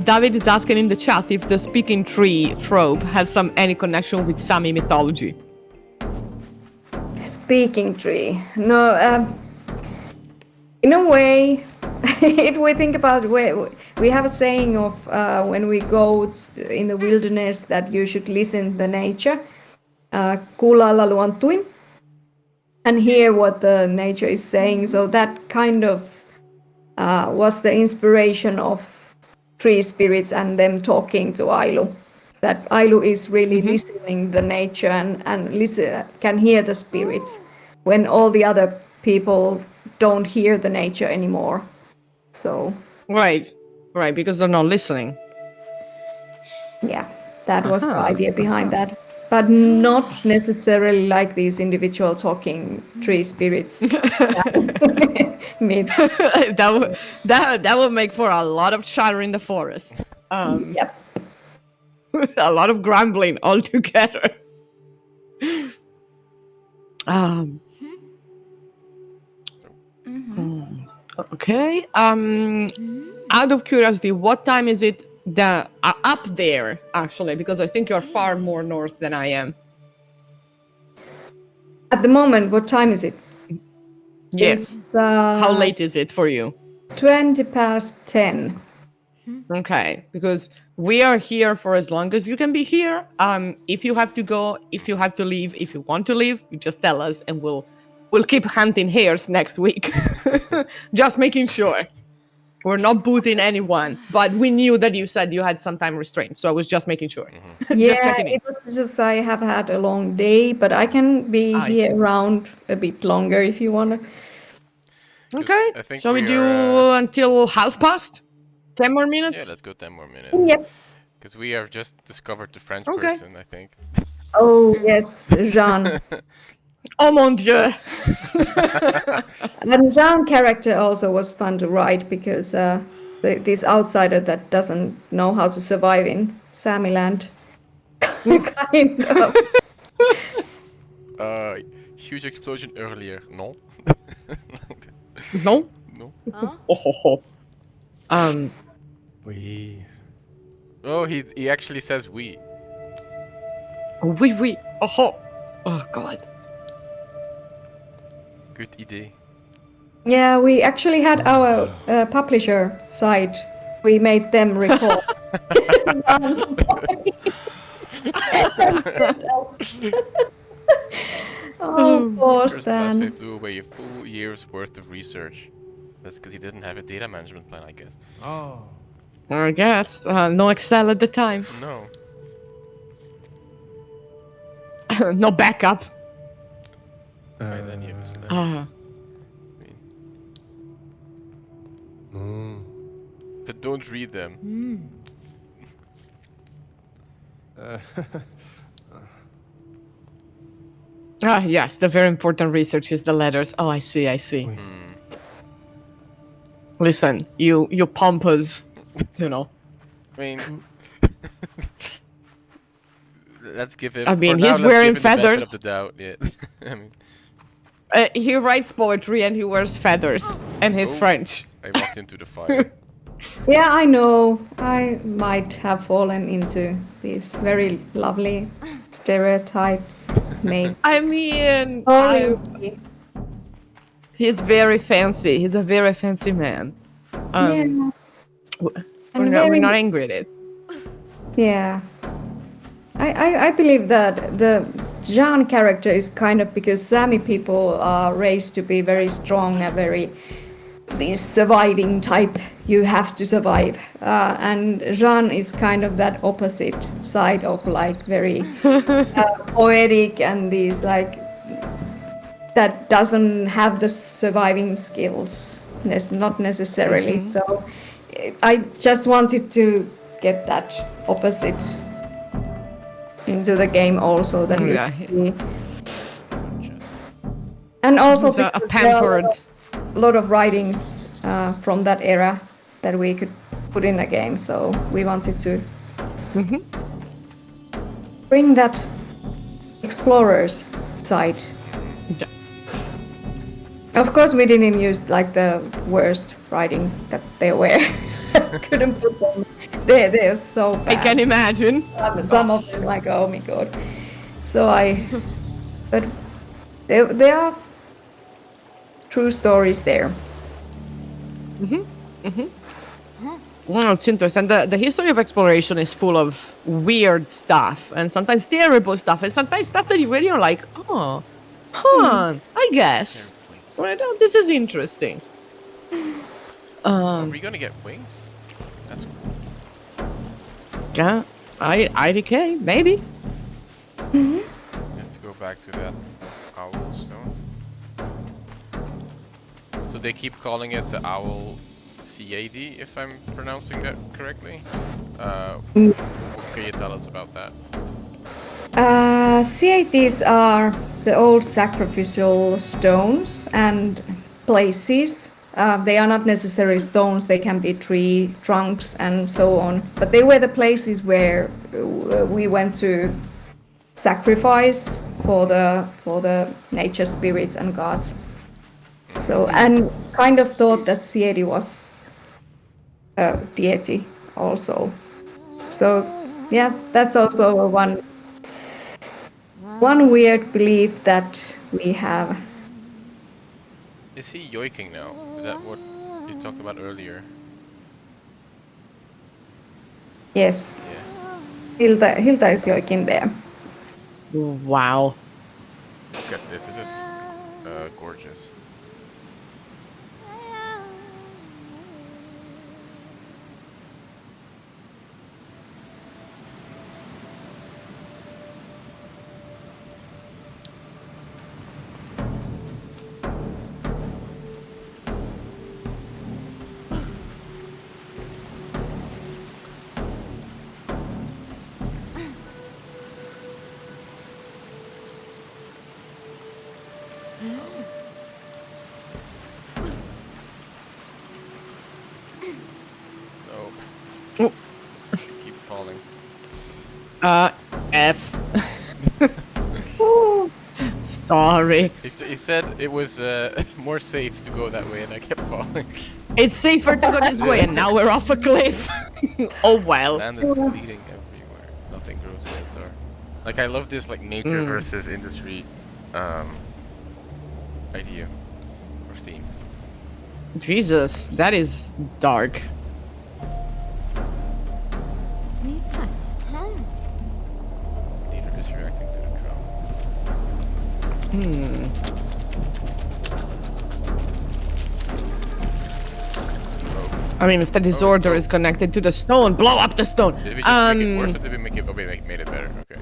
David is asking in the chat if the speaking tree trope has any connection with Sami mythology. speaking tree. No, in a way, if we think about we have a saying of when we go in the wilderness that you should listen to nature, kuulla luontuin, and hear what the nature is saying. So that kind of was the inspiration of tree spirits and them talking to Ailu. That Ailu is really listening the nature and listen, can hear the spirits when all the other people don't hear the nature anymore. So Right, because they're not listening. yeah, that was the idea behind that. But not necessarily like these individual talking tree spirits. Myths. that would make for a lot of chatter in the forest. Yep. A lot of grumbling altogether. Okay. Out of curiosity, what time is it up there actually? Because I think you're far more north than I am. At the moment, what time is it? Yes. It's, How late is it for you? 20 past 10. Okay, because we are here for as long as you can be here. If you have to go, if you have to leave, if you want to leave, you just tell us and we'll keep hunting hares next week. Just making sure. We're not booting anyone, but we knew that you said you had some time restraints, so I was just making sure. Just Yeah, checking in. it was just I have had a long day, but I can be here around a bit longer if you want to. Okay, I think shall we we do are, until 10:30? 10 more yeah, minutes? let's go 10 more minutes. Yep. Because we have just discovered the French Okay. person, I think. Oh, yes, Jean. Oh mon dieu! And Jean character also was fun to write because this outsider that doesn't know how to survive in Samiland. Kind of. Huge explosion earlier. No. No? No. We. Oh, he actually says we. Oui. Oh god. Good idea. Yeah, we actually had our publisher side. We made them record. Jean's voice. Oh, poor First class Stan. blew away a full year's worth of research. That's because he didn't have a data management plan, I guess. Oh. I guess. No Excel at the time. No. No backup. And then he was like, Ah. but don't read them. Yes, the very important research is the letters. Oh, I see. Listen, you pompous, you know. I mean, let's give him. I mean, for now, he's let's wearing give him the benefit feathers. of the doubt. Yeah. I mean, He writes poetry and he wears feathers, and he's Oh. French. I walked into the fire. Yeah, I know. I might have fallen into these very lovely stereotypes made. I mean, Sorry. he's very fancy. He's a very fancy man. Yeah. We're not angry at it. Yeah. I believe that the Jean character is kind of because Sami people are raised to be very strong and very this surviving type. You have to survive. And Jean is kind of that opposite side of like very poetic and these like that doesn't have the surviving skills. Not necessarily. So I just wanted to get that opposite into the game also. That we Yeah. see. And also He's a because there are pampered. a lot of writings from that era that we could put in the game, so we wanted to bring that explorer's side. Yeah. Of course, we didn't use like the worst writings that there were. Couldn't put them. They're so I bad. can imagine. Some of them like, oh my god. So but there are true stories there. Well, it's interesting. The history of exploration is full of weird stuff, and sometimes terrible stuff, and sometimes stuff that you really are like, oh, I guess. Well, this is interesting. Are we gonna get wings? That's cool. Yeah, IDK, maybe. I have to go back to that owl stone. So they keep calling it the owl CAD, if I'm pronouncing that correctly. What can you tell us about that? CATs are the old sacrificial stones and places. They are not necessarily stones, they can be tree trunks and so on. But they were the places where we went to sacrifice for the nature spirits and gods. So, and kind of thought that CAD was a deity also. So, yeah, that's also one weird belief that we have. Is he yoiking now? Is that what you talked about earlier? Yes, Yeah. Hilda is yoiking there. Wow. Look at this. This is gorgeous. Oh. Keep falling. F. Sorry. He said it was more safe to go that way, and I kept falling. It's safer to go this way, and now we're off a cliff. Oh well. Land is bleeding everywhere. Nothing grows in it. Or like I love this like nature versus industry idea or theme. Jesus, that is dark. Leader is reacting to the drum. I mean, if the disorder is connected to the stone, blow up the stone. Did we just make it worse, or did we make it? Oh, we made it better. Okay.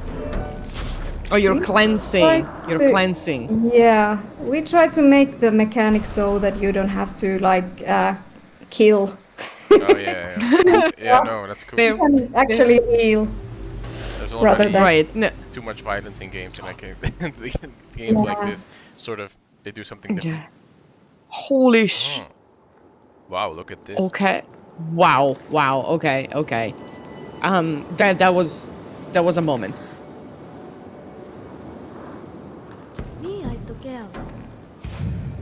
Oh, you're cleansing. You're to- cleansing. Yeah, we try to make the mechanics so that you don't have to like kill. Oh yeah. Yeah, no, that's cool. There- You can actually heal. There's rather already than- Right. No. too much violence in games, and like games like Yeah. this, sort of, they do something different. Yeah. Holy sh. Oh. Wow, look at this. Okay. Wow. Wow. Okay. Okay. That was a moment.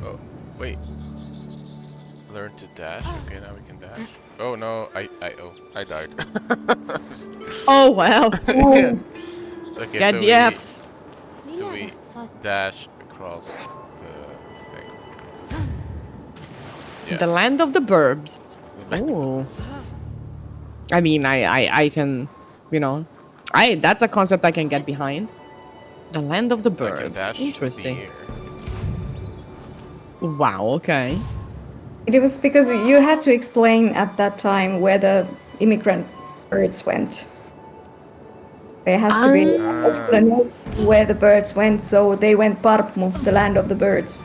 Oh, wait. Learn to dash. Okay, now we can dash. Oh no, I died. Oh well. Yeah. Okay, Get so the Fs. so we dash across the thing. Yeah. The land of the burbs. Oh. I mean, I can, you know, that's a concept I can get behind. The land of the I can burbs. dash Interesting. the air. Wow. Okay. It was because you had to explain at that time where the immigrant birds went. There has to be an explanation where the birds went, so they went Parpmu, the land of the birds.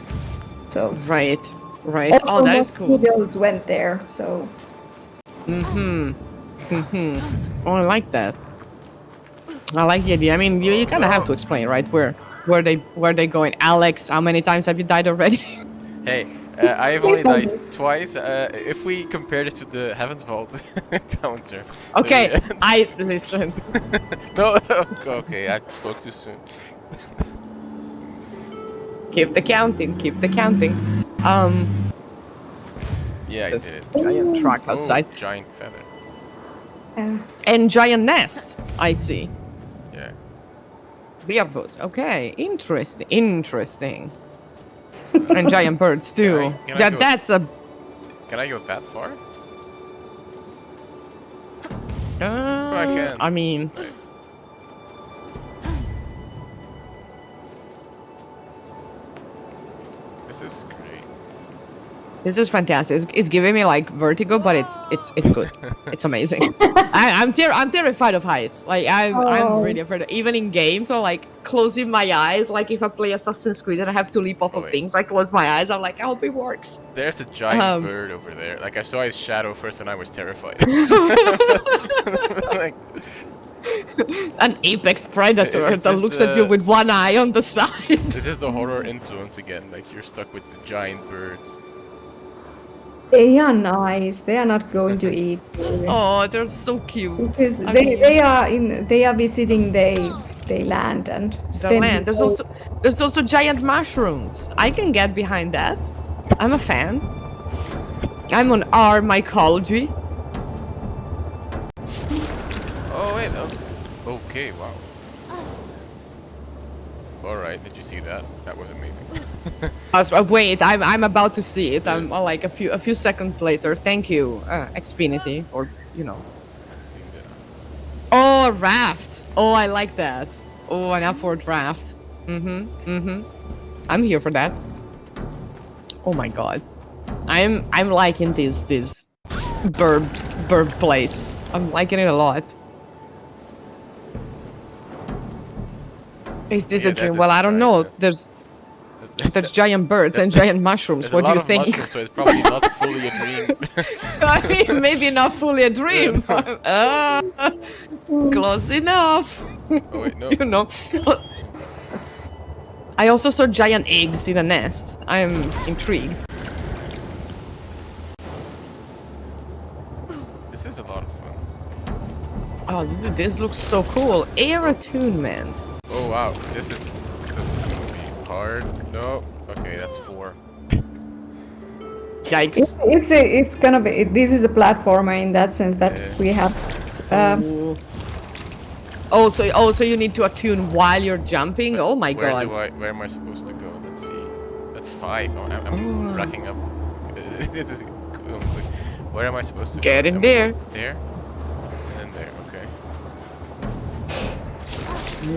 So Right. Right. also Oh, that is cool. mosquitoes went there, so Mm-hmm. Oh, I like that. I like the idea. I mean, you kind of have to explain, right? Where they going? Alex, how many times have you died already? Hey, I've only died twice. If we compare this to the Heaven's Vault counter. Okay, I listen. No, okay, I spoke too soon. Keep the counting. Keep the counting. Yeah, I This did. giant truck Oh, outside giant feather. and giant nests. I see. Yeah. Bearboots. Okay, interesting. And giant birds too. Can I go- That's a. Can I go that far? I can. I mean, Nice. This is great. this is fantastic. It's giving me like vertigo, but it's good. It's amazing. I'm terrified of heights. Like I'm really afraid. Even in games, or like closing my eyes. Like if I play Assassin's Creed and I have to leap off of wait. things, I close my eyes. I'm like, I hope it works. There's a giant bird over there. Like I saw his shadow first, and I was terrified. Like, An apex predator It's that just, looks at you with one eye on the side. this is the horror influence again. Like you're stuck with the giant birds. They are nice. They are not going to eat you. Oh, they're so cute. Because I mean, they are visiting they land and the spend land. the There's also giant mushrooms. I can get behind that. I'm a fan. I'm on R mycology. Oh wait. Oh, okay. Wow. All right. Did you see that? That was amazing. Wait, I'm about to see it. I'm like a few seconds later. Thank you, Xfinity, for Oh, a raft. Oh, I like that. Oh, an upward raft. I'm here for that. Oh my god, I'm liking this bird place. I'm liking it a lot. Is this a dream? Well, I don't know. There's giant birds and giant mushrooms. What do you think? Mushrooms, so it's probably not fully a dream. I mean, maybe not fully a dream. Close enough. Oh wait, no. You know. I also saw giant eggs in a nest. I'm intrigued. This is a lot of fun. Oh, this looks so cool. Air attunement. Oh wow, this is gonna be hard. No. Okay, that's 4. Yikes. It's gonna be. This is a platformer in that sense that we have. Also, you need to attune while you're jumping. Oh my god. Where am I supposed to go? Let's see. That's 5. I'm racking up. This is cool. Where am I supposed to Get go? in there. There. And then there. Okay.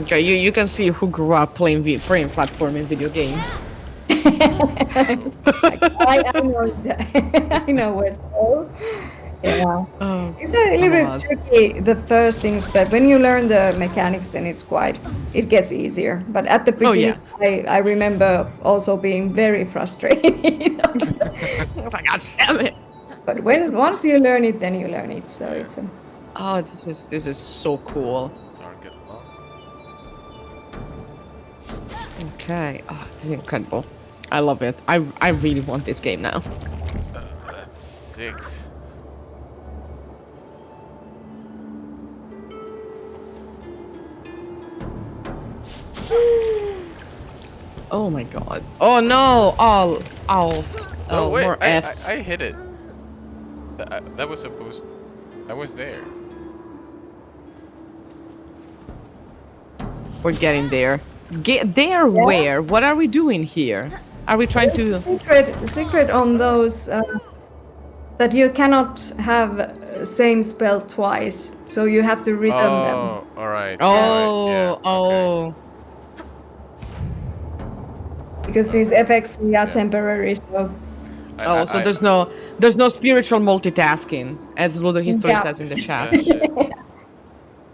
Okay, you can see who grew up playing platforming video games. I know I know where to go. Yeah. It's a little bit tricky the first things, but when you learn the mechanics, then it gets easier. But at the beginning, I remember also being very frustrated. Oh my god, damn it! But once you learn it, then you learn it. So it's a. Oh, this is so cool. Target lock. Okay, oh, this is incredible. I love it. I really want this game now. That's 6. Oh my god. Oh no! Oh, wait, more Fs. I hit it. That was supposed. I was there. We're getting there. Get there where? What are we doing here? Are we trying to... Secret on those that you cannot have same spell twice, so you have to return them. Oh, alright. Oh, yeah, oh. Because these effects are temporary, so... So there's no spiritual multitasking, as Ludo History says in the chat.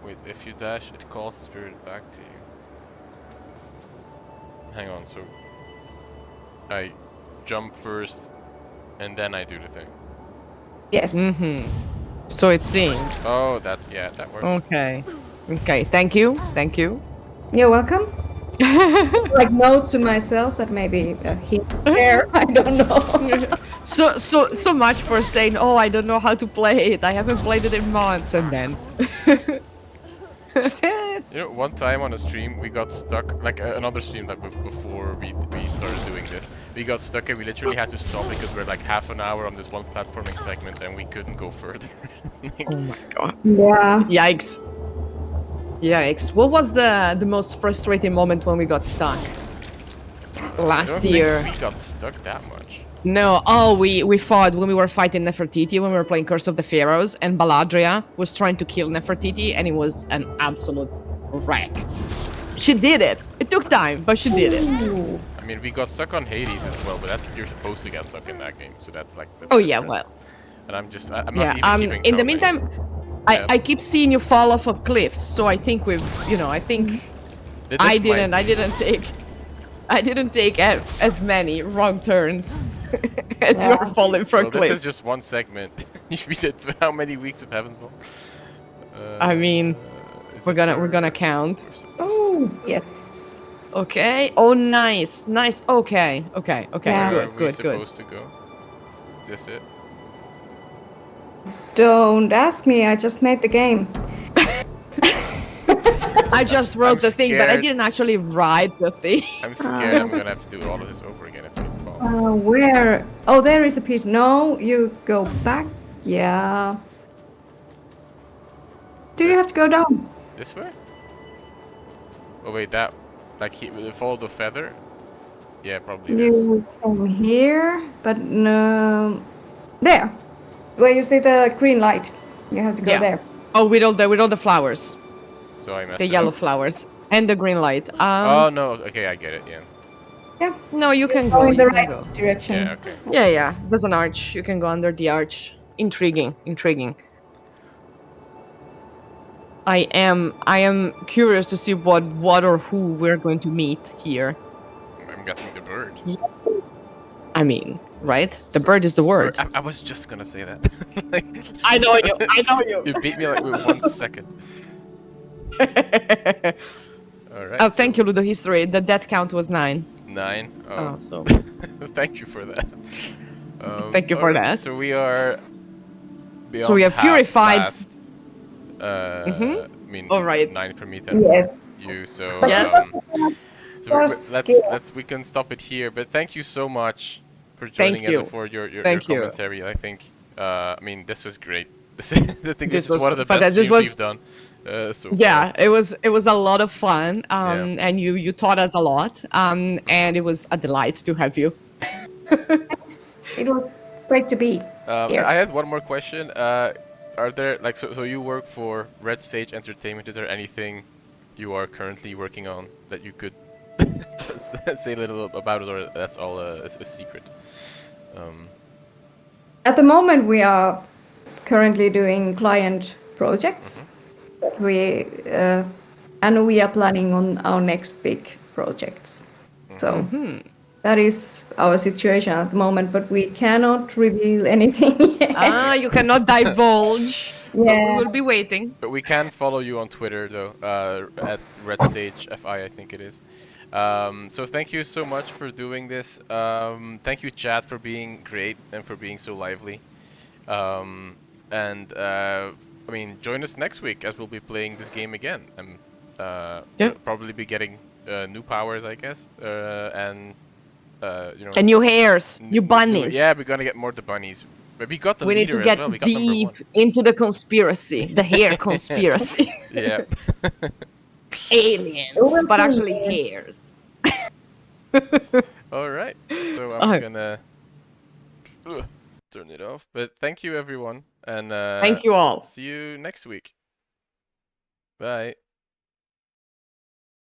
Wait, if you dash, it calls the spirit back to you. Hang on, so I jump first, and then I do the thing. Yes. So it seems. Oh, that works. Okay. Okay. Thank you. Thank you. You're welcome. Like note to myself that maybe here, there, I don't know. So much for saying, oh, I don't know how to play it. I haven't played it in months, and then. You know, one time on a stream we got stuck, like another stream like before we started doing this. We got stuck and we literally had to stop because we're like half an hour on this one platforming segment and we couldn't go further. Like, Oh my god. Yeah. Yikes. Yikes. What was the most frustrating moment when we got stuck? I Last don't year. think we got stuck that much. No, oh, we fought when we were fighting Nefertiti, when we were playing Curse of the Pharaohs, and Baladria was trying to kill Nefertiti, and it was an absolute wreck. She did it. It took time, but she did it. I mean, we got stuck on Hades as well, but that's you're supposed to get stuck in that game, so that's like. That's Oh yeah, different. well. And I'm just, I'm Yeah. not even keeping In the count meantime, anymore. I, Yeah. I keep seeing you fall off of cliffs, so I think we've, you know, I think I didn't take as many wrong turns as you're falling from Well, cliffs. this is just one segment. We did how many weeks of Heavenswall? I mean, Is we're this gonna where count. we're supposed Oh, yes. Okay. Oh, nice, nice. Okay, okay, okay. Yeah. Where Good, are we good, good. supposed to go? This it? Don't ask me, I just made the game. I just wrote I'm the thing, but I scared. didn't actually write the thing. I'm scared I'm gonna have to do all of this over again if I fall. Where? Oh, there is a piece. No, you go back. Yeah. Do you This- have to go down? This way? Oh wait, that, like follow the feather? Yeah, probably this. You come here, but no. There. Where you see the green light. You have to go Yeah. there. Oh, with all the flowers, So I messed the it yellow up. flowers, and the green light. Oh no, okay, I get it. Yeah. Yeah. No, you can Go go. in the You can right go. direction. Yeah. Okay. Yeah, yeah. There's an arch. You can go under the arch. Intriguing, intriguing. I am curious to see what or who we're going to meet here. I'm guessing the bird. I mean, right? The bird is the word. I was just gonna say that. Like, I know you. I know you. you beat me like with 1 second. All right. Oh, thank you, Ludo History. The death count was 9. 9. Oh, so Thank you for that. Thank you for alright, that. So we are. So we have half purified- past, I mean, Alright. 9 for me, 10 Yes. for you. So Yes. so Just skip. we can stop it here. But thank you so much for joining us you. and for your Thank you. commentary. I think I mean this was great. I think This this is was one of the best fantastic. This streams was- we've done. So Yeah, far. it was a lot of fun. Yeah. And you taught us a lot. And it was a delight to have you. It was great to be here. I had one more question. Are there like so you work for Red Stage Entertainment? Is there anything you are currently working on that you could say a little about it, or that's all a secret? At the moment, we are currently doing client projects. We and we are planning on our next big projects. So that is our situation at the moment, but we cannot reveal anything yet. You cannot divulge. But we Yeah. will be waiting. But we can follow you on Twitter though, at Red Stage FI, I think it is. So thank you so much for doing this. Thank you, chat, for being great and for being so lively. I mean, join us next week as we'll be playing this game again. And we'll probably be getting new powers, I guess, and you know. And new hairs, new bunnies. Yeah, we're gonna get more the bunnies. But we got the We need leader to get as well. We got number deep 1. into the conspiracy, the hair conspiracy. Yeah. Aliens, will but soon actually be. hairs. All right. So I'm Okay. gonna turn it off. But thank you, everyone, and Thank you all. see you next week. Bye.